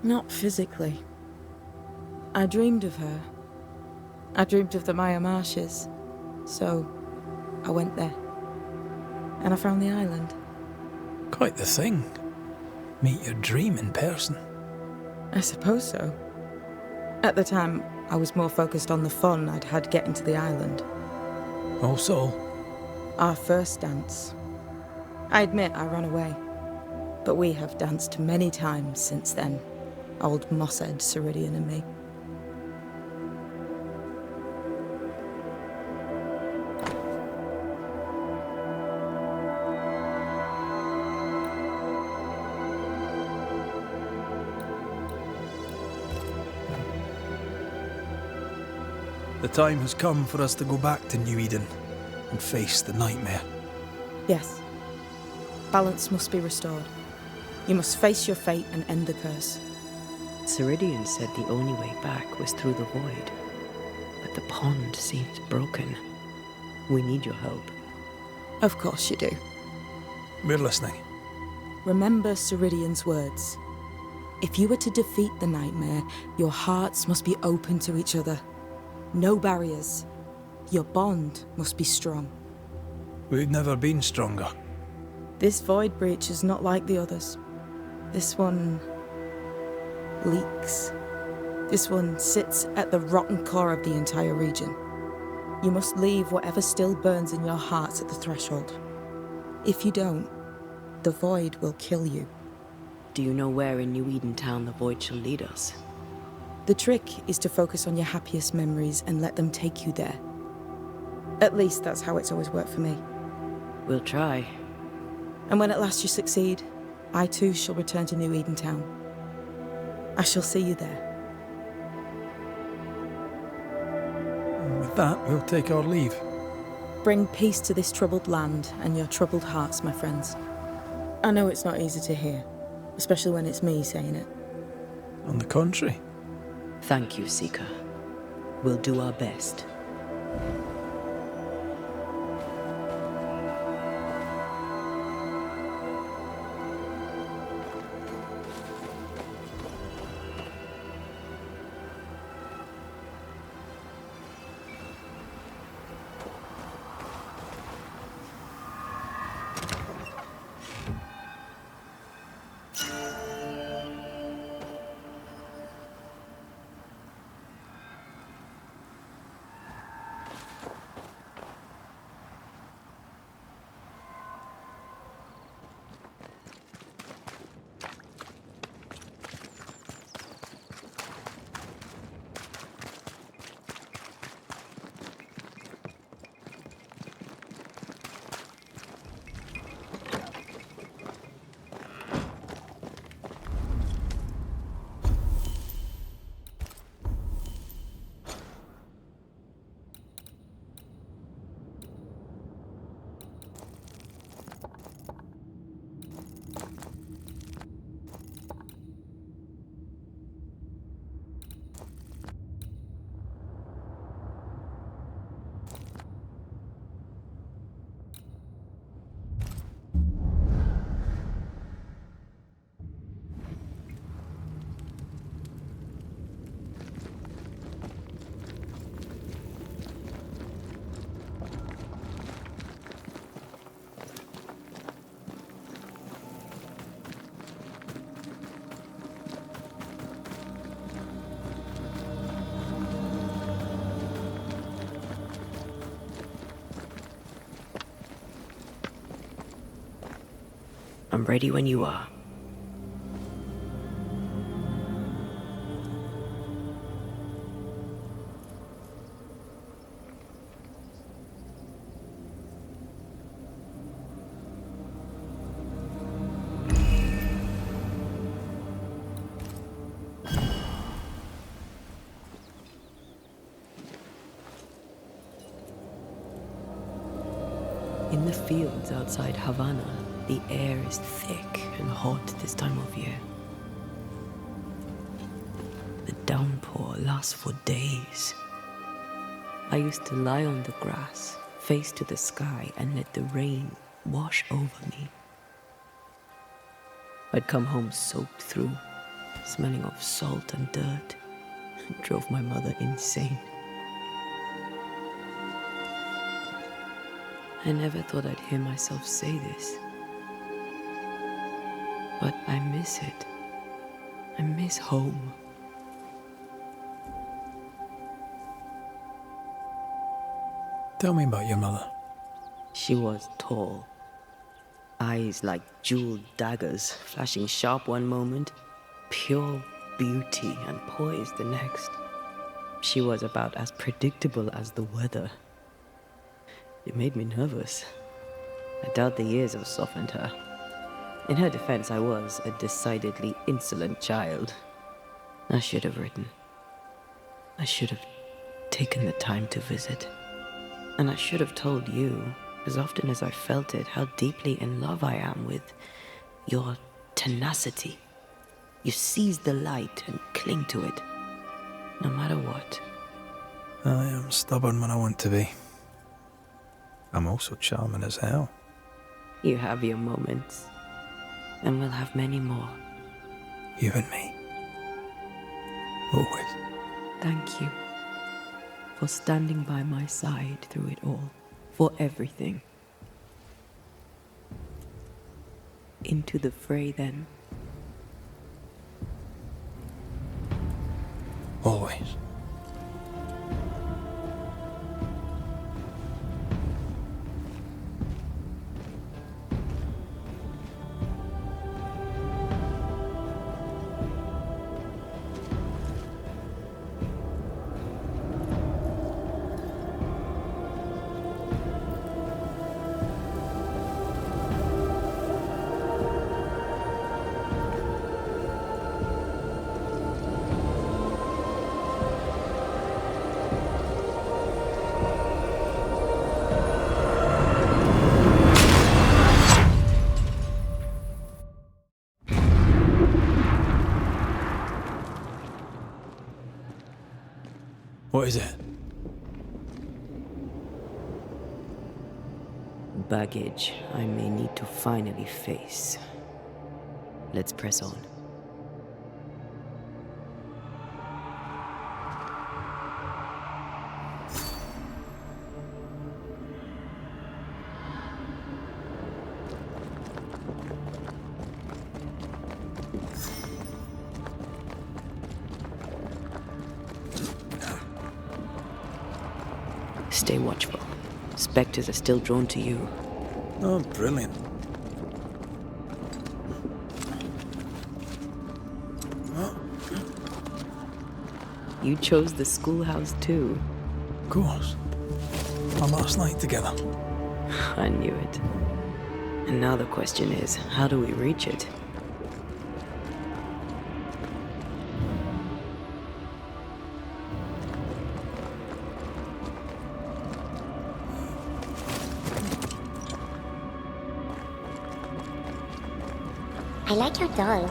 Not physically. I dreamed of her. I dreamed of the Maya marshes. So, I went there. And I found the island. Quite the thing. Meet your dream in person. I suppose so. At the time, I was more focused on the fun I'd had getting to the island. Also, Our first dance. I admit I ran away. But we have danced many times since then. Old Mosshead, Ceridian and me. the time has come for us to go back to Nью-Иден and face the nightmare. Yes. Balance must be restored. You must face your fate and end the curse. Ceridian said the only way back was through the void. But the pond seems broken. We need your help. Of course you do. We're listening. Remember Ceridian's words. If you were to defeat the nightmare, your hearts must be open to each other. No barriers. Your bond must be strong. We've never been stronger. This void breach is not like the others. This one leaks. This one sits at the rotten core of the entire region. You must leave whatever still burns in your hearts at the threshold. If you don't, the void will kill you. Do you know where in Nью-Иден town the void shall lead us? The trick is to focus on your happiest memories and let them take you there. At least that's how it's always worked for me. We'll try. And when at last you succeed, I too shall return to Nью-Иден town. I shall see you there. And with that, we'll take our leave. Bring peace to this troubled land and your troubled hearts, my friends. I know it's not easy to hear, especially when it's me saying it. On the contrary. Thank you, Seeker. We'll do our best. I'm ready when you are. In the fields outside Havana, the air is thick and hot this time of year. The downpour lasts for days. I used to lie on the grass, face to the sky, and let the rain wash over me. I'd come home soaked through, smelling of salt and dirt. It drove my mother insane. I never thought I'd hear myself say this. But I miss it. I miss home. Tell me about your mother. She was tall. Eyes like jeweled daggers, flashing sharp one moment, pure beauty and poise the next. She was about as predictable as the weather. It made me nervous. I doubt the years have softened her. In her defense, I was a decidedly insolent child. I should have written. I should have taken the time to visit. And I should have told you, as often as I felt it, how deeply in love I am with your tenacity. You seize the light and cling to it, no matter what. I am stubborn when I want to be. I'm also charming as hell. You have your moments, and we'll have many more. You and me. Always. Thank you for standing by my side through it all, for everything. Into the fray, then. Always. What is it? Baggage I may need to finally face. Let's press on. Stay watchful. Spectres are still drawn to you. Oh, brilliant. You chose the schoolhouse too. Of course. Our last night together. I knew it. And now the question is, how do we reach it? I like your doll.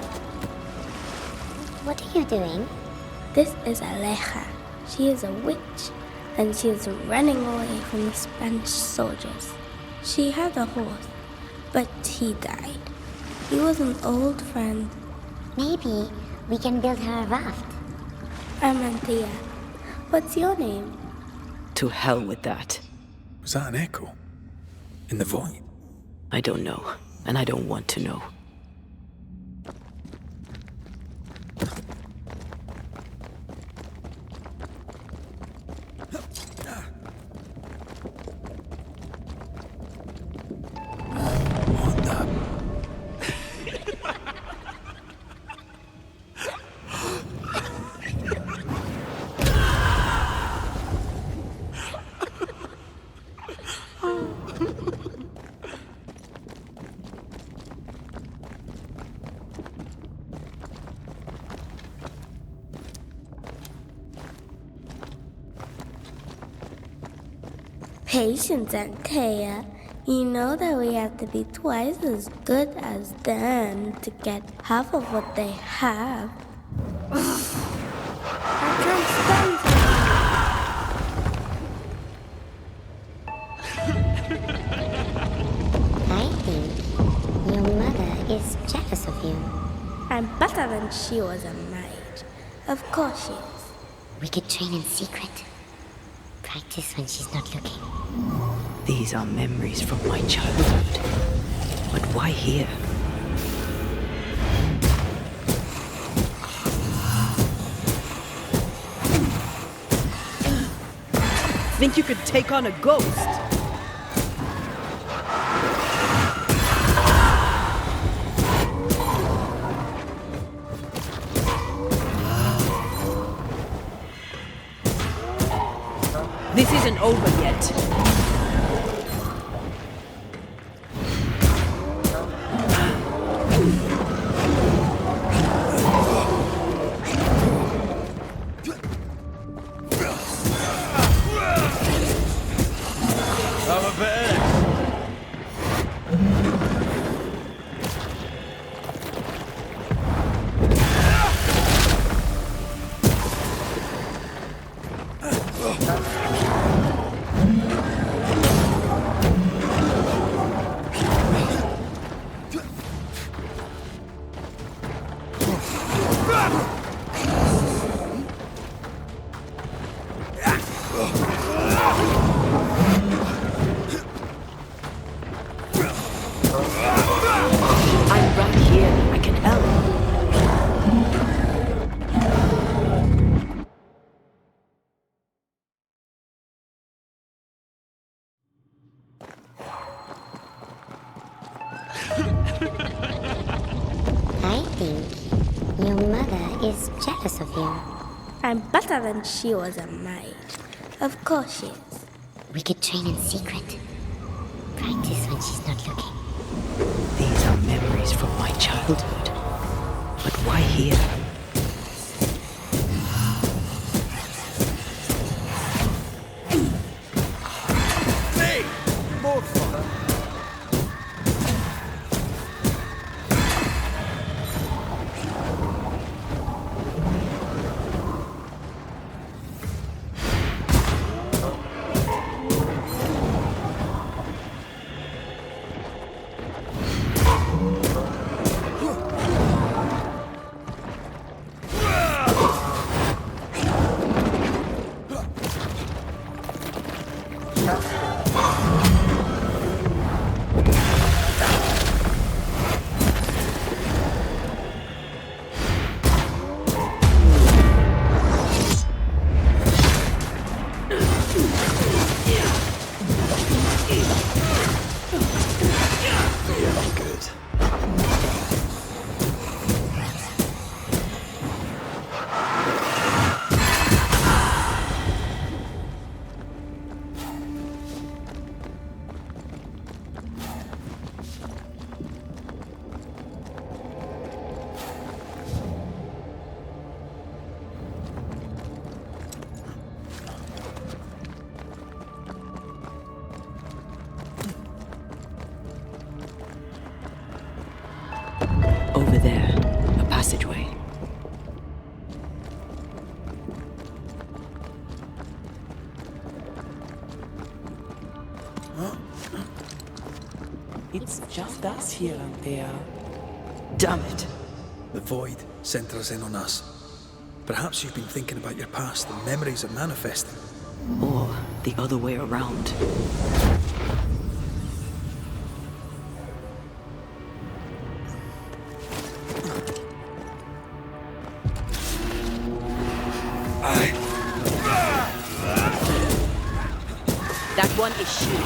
What are you doing? This is Aleja. She is a witch, and she is running away from the Spanish soldiers. She had a horse, but he died. He was an old friend. Maybe we can build her a raft. I'm Antea. What's your name? To hell with that. Was that an echo? In the void? I don't know, and I don't want to know. Patience, Antea. You know that we have to be twice as good as them to get half of what they have. I can't stand I think your mother is jealous of you. I'm better than she was a mage. Of course she is. We could train in secret. Practice when she's not looking. These are memories from my childhood. But why here? Think you could take on a ghost? This isn't over yet. She's jealous of you. I'm better than she was a maid. Of course she is. We could train in secret. Practice when she's not looking. These are memories from my childhood. But why here? Over there, a passageway. It's just us here, Antea. Damn it! The void centres in on us. Perhaps you've been thinking about your past and memories are manifesting. Or the other way around. That one is she.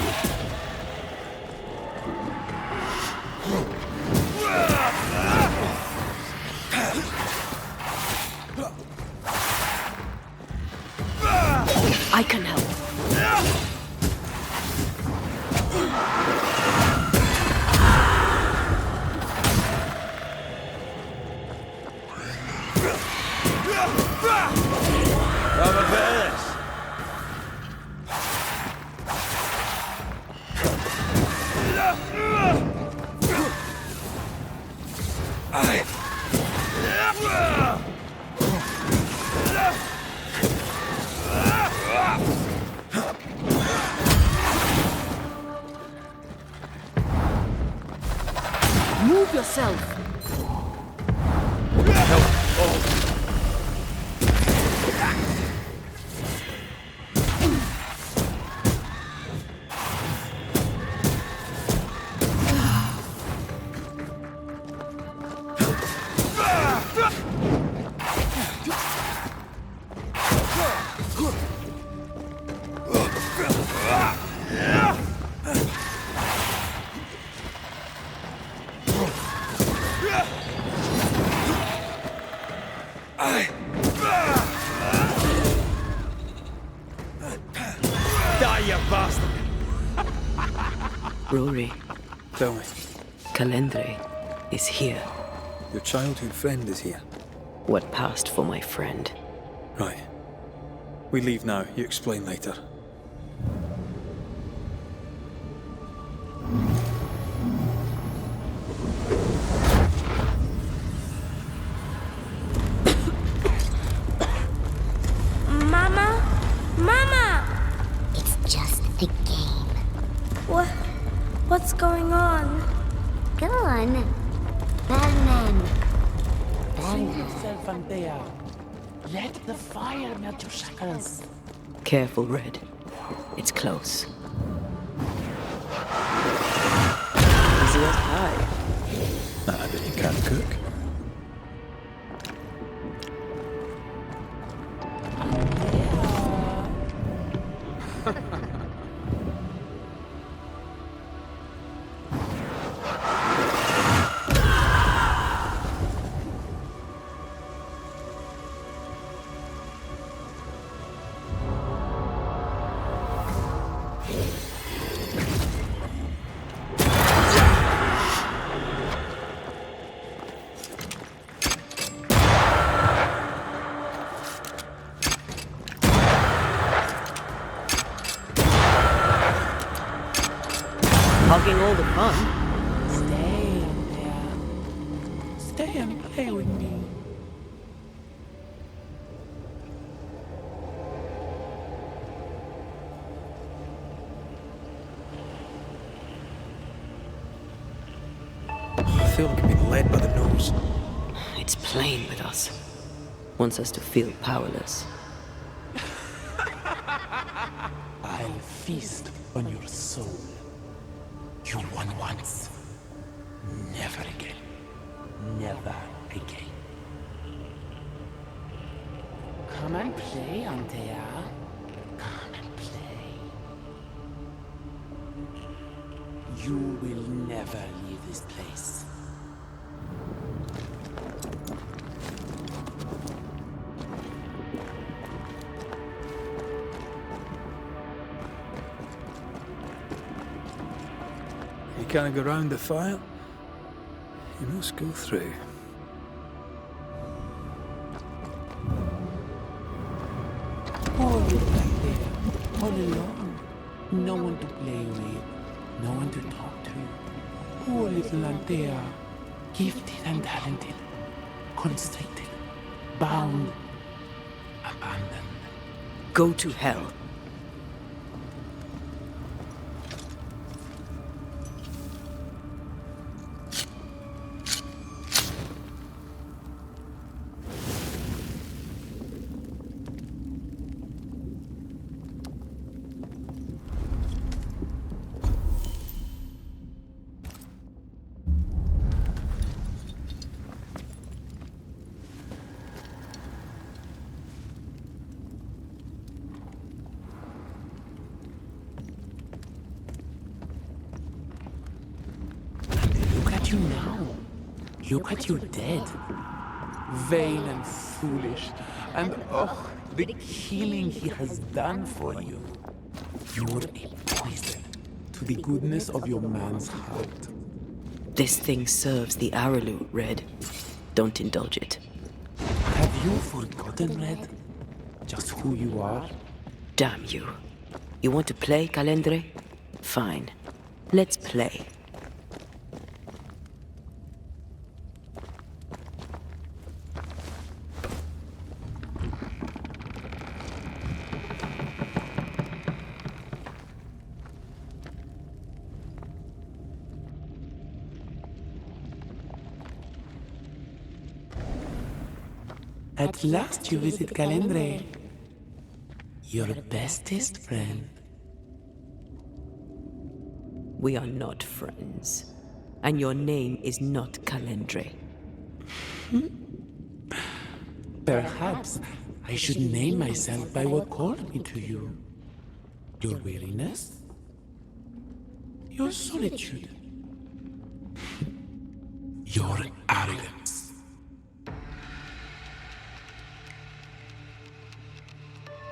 I can help. Have a bit of this. Move yourself. Rory, Tell me, Calendre is here. your childhood friend is here. What passed for my friend? Right. We leave now. You explain later. Mama? Mama! It's just a game. What's going on? Go on. Batman. See yourself, Antea. Let the fire melt your shackles. Careful, Red. It's close. Easy as pie. I bet you can't cook. hogging all the fun. Stay in there. Stay and play with me. I feel like I'm being led by the nose. It's playing with us. Wants us to feel powerless. I'll feast on your soul. You won once. Never again. Never again. Come and play, Anteya. Come and play. You will never leave this place. You can't go round the fire. You must go through. All right there, all alone. No one to play with, no one to talk to. Poor little Anteya, gifted and talented, constricted, bound, abandoned. Go to hell. You now. Look at you dead. Vain and foolish. And oh, the killing he has done for you. You're a poison to the goodness of your man's heart. This thing serves the Araloo, Red. Don't indulge it. Have you forgotten, Red? Just who you are? Damn you. You want to play, Calendre? Fine. Let's play. At last you visit Calendre. Your bestest friend. We are not friends. And your name is not Calendre. Perhaps I should name myself by what called me to you. Your weariness? Your solitude? Your arrogance?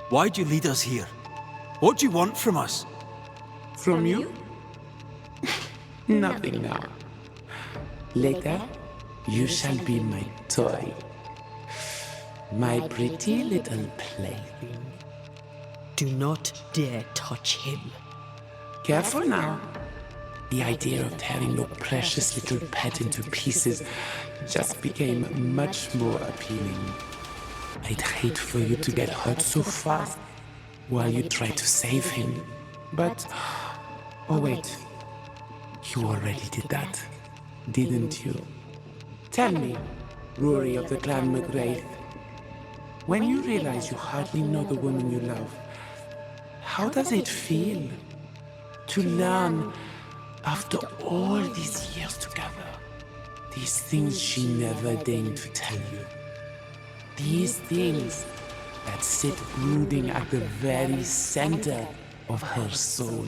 Why'd you lead us here? What do you want from us? From you? Nothing now. Later, you shall be my toy. My pretty little plaything. Do not dare touch him. Careful now. The idea of tearing your precious little pet into pieces just became much more appealing. I'd hate for you to get hurt so fast while you try to save him. But, oh wait, you already did that, didn't you? Tell me, Rory of the Clan McGrath, when you realize you hardly know the woman you love, how does it feel to learn, after all these years together, these things she never deigned to tell you? These things that sit brooding at the very center of her soul.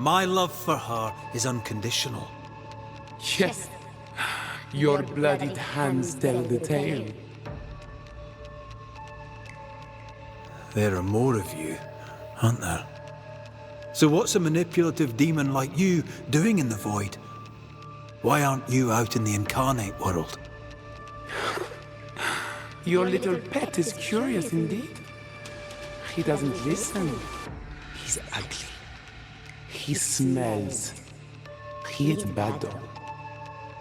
My love for her is unconditional. Yes, your bloodied hands tell the tale. There are more of you, aren't there? So what's a manipulative demon like you doing in the void? Why aren't you out in the incarnate world? Your little pet is curious indeed. He doesn't listen. He's ugly. He smells. She is a bad dog.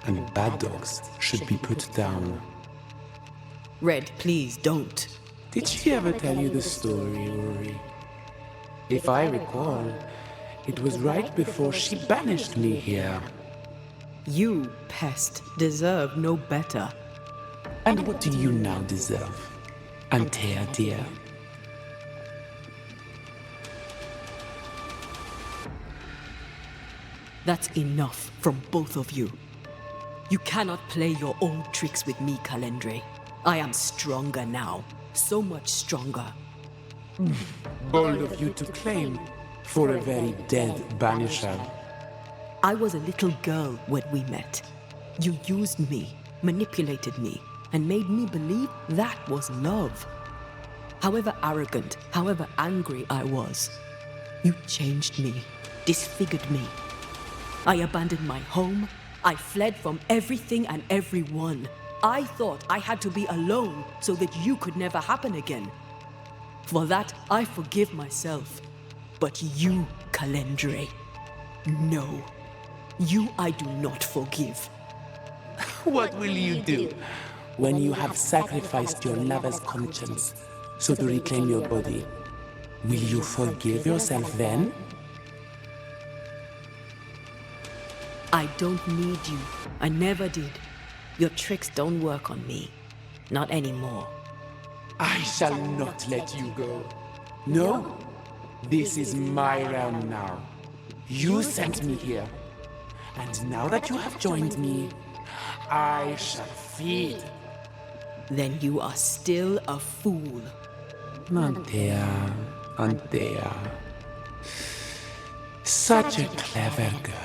And bad dogs should be put down. Red, please don't. Did she ever tell you the story, Rory? If I recall, it was right before she banished me here. You, pest, deserve no better. And what do you now deserve, Anteya dear? That's enough from both of you. You cannot play your old tricks with me, Calendre. I am stronger now. So much stronger. Bold of you to claim for a very dead Banisher. I was a little girl when we met. You used me, manipulated me, and made me believe that was love. However arrogant, however angry I was, you changed me, disfigured me. I abandoned my home. I fled from everything and everyone. I thought I had to be alone so that you could never happen again. For that, I forgive myself. But you, Calendre, no. You I do not forgive. What will you do when you have sacrificed your lover's conscience so to reclaim your body? Will you forgive yourself then? I don't need you. I never did. Your tricks don't work on me. Not anymore. I shall not let you go. No, this is my realm now. You sent me here. And now that you have joined me, I shall feed. Then you are still a fool. Anteya, Anteya. Such a clever girl.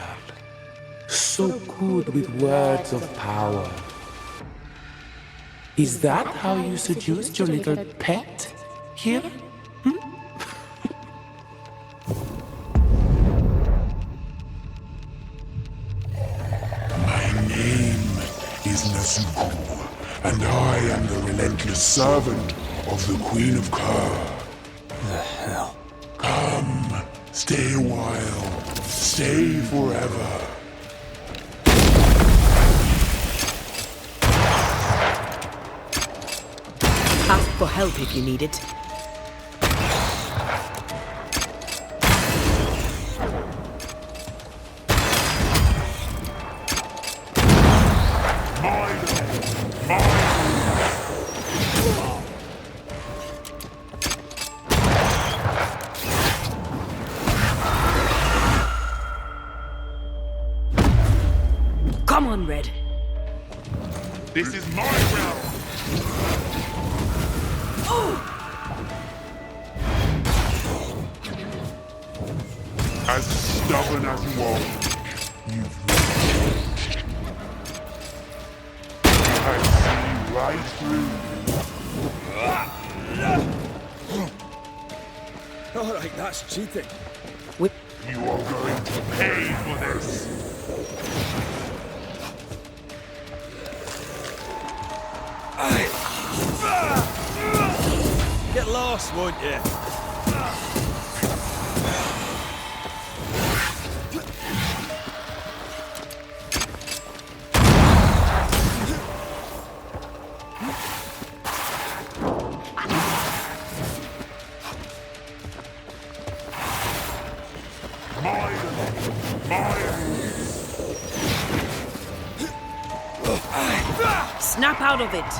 So good with words of power. Is that how you seduced your little pet here? My name is Nasuku, and I am the relentless servant of the Queen of Kerr. The hell? Come, stay a while, stay forever. Ask for help if you need it. Come on, Red. This is my realm. As stubborn as you are, you've changed. I see right through you. Alright, that's cheating. You are going to pay for this. Get lost, won't you? Snap out of it.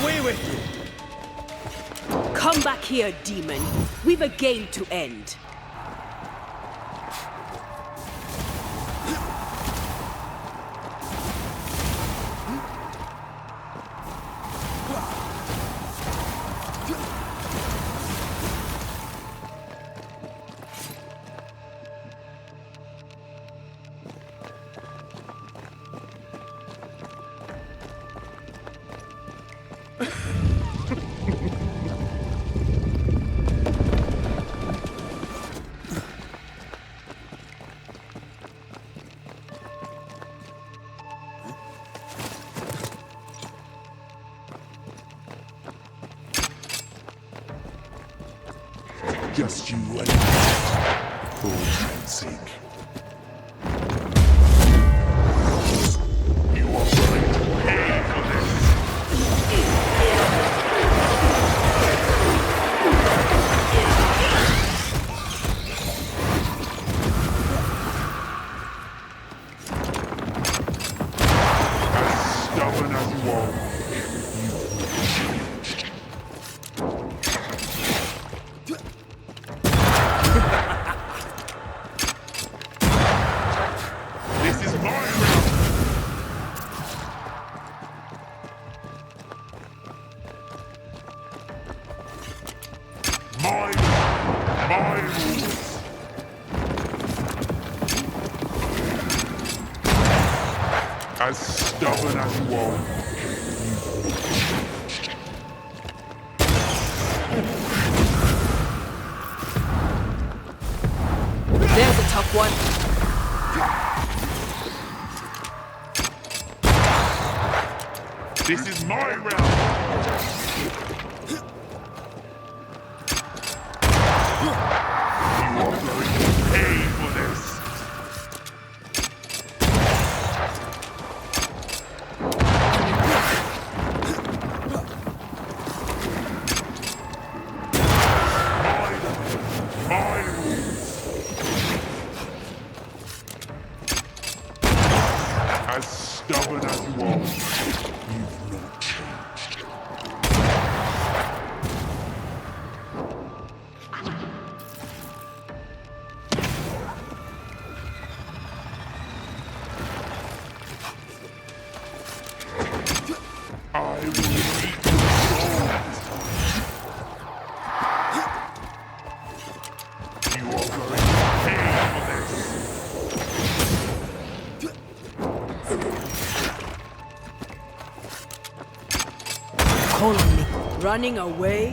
Away with you! Come back here, demon. We've a game to end. Just you and me, for all time's sake. You are going to pay for this. As stubborn as you are, as stubborn as you are. There's a tough one. This is my realm. You are going to pay for this. As stubborn as you are, you've not changed. I will eat your soul this time. You are going to pay for this. Call on me. Running away?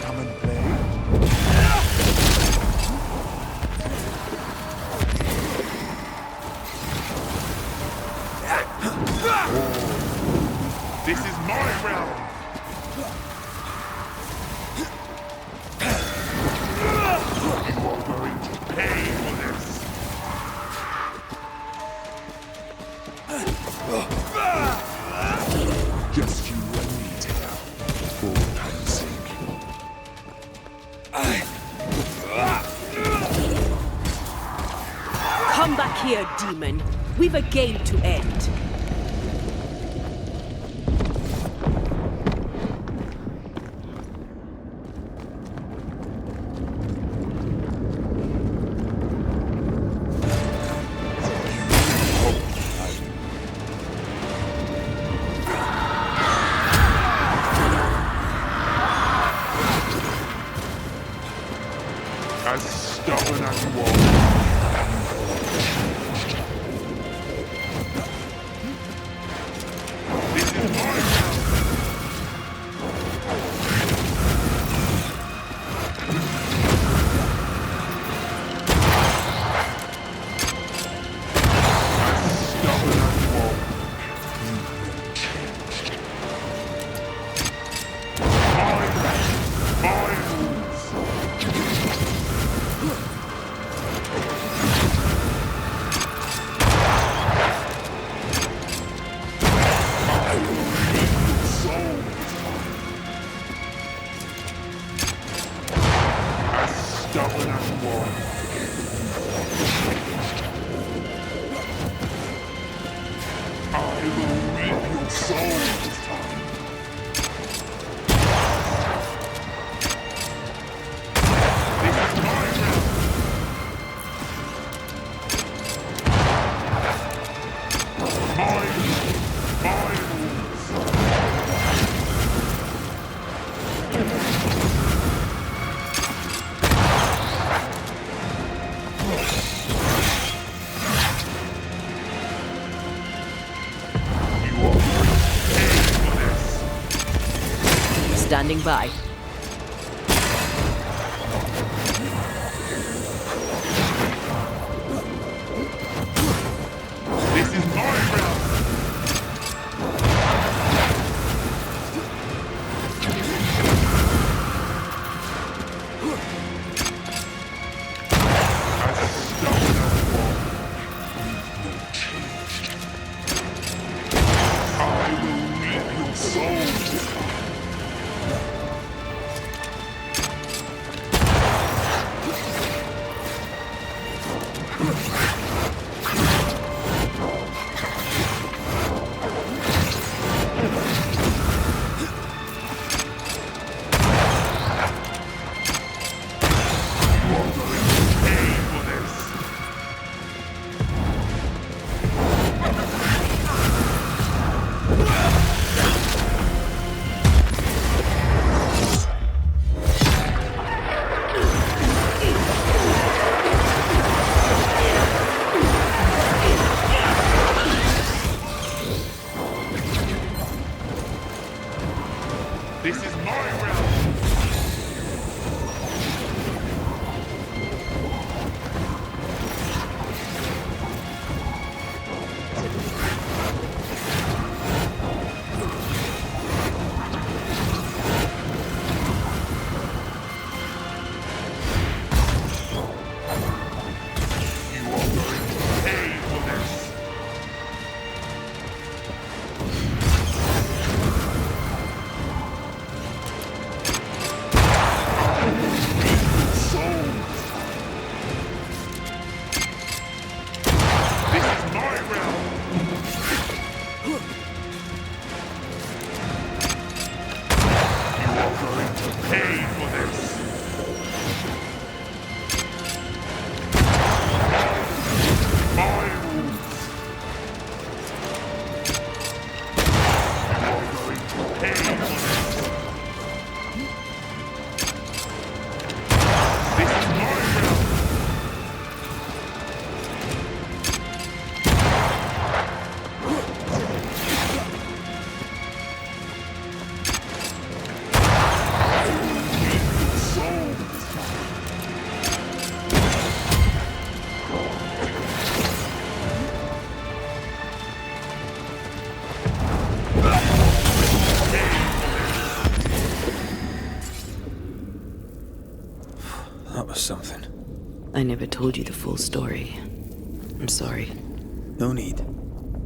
Come and play. This is my realm! You are going to pay for this! Just you and me, Tea, for all time's sake. Come back here, demon. We've a game to end. As stubborn as you are. This is my realm. As stubborn as you are. You will change. My rules. Stubborn as you are. I will reap your soul this time. This is my realm. My rules. standing by. This is my realm! As a stone and wall, no change. I will reap your souls. This is my realm! You are going to pay for this! That was something. I never told you the full story. I'm sorry. No need.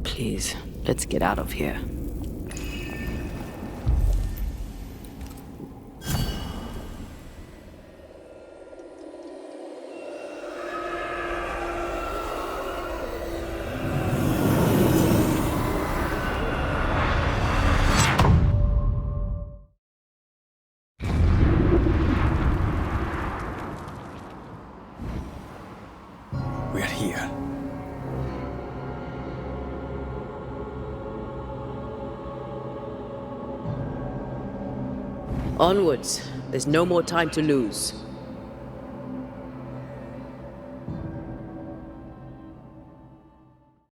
Please, let's get out of here. We're here. Onwards. There's no more time to lose.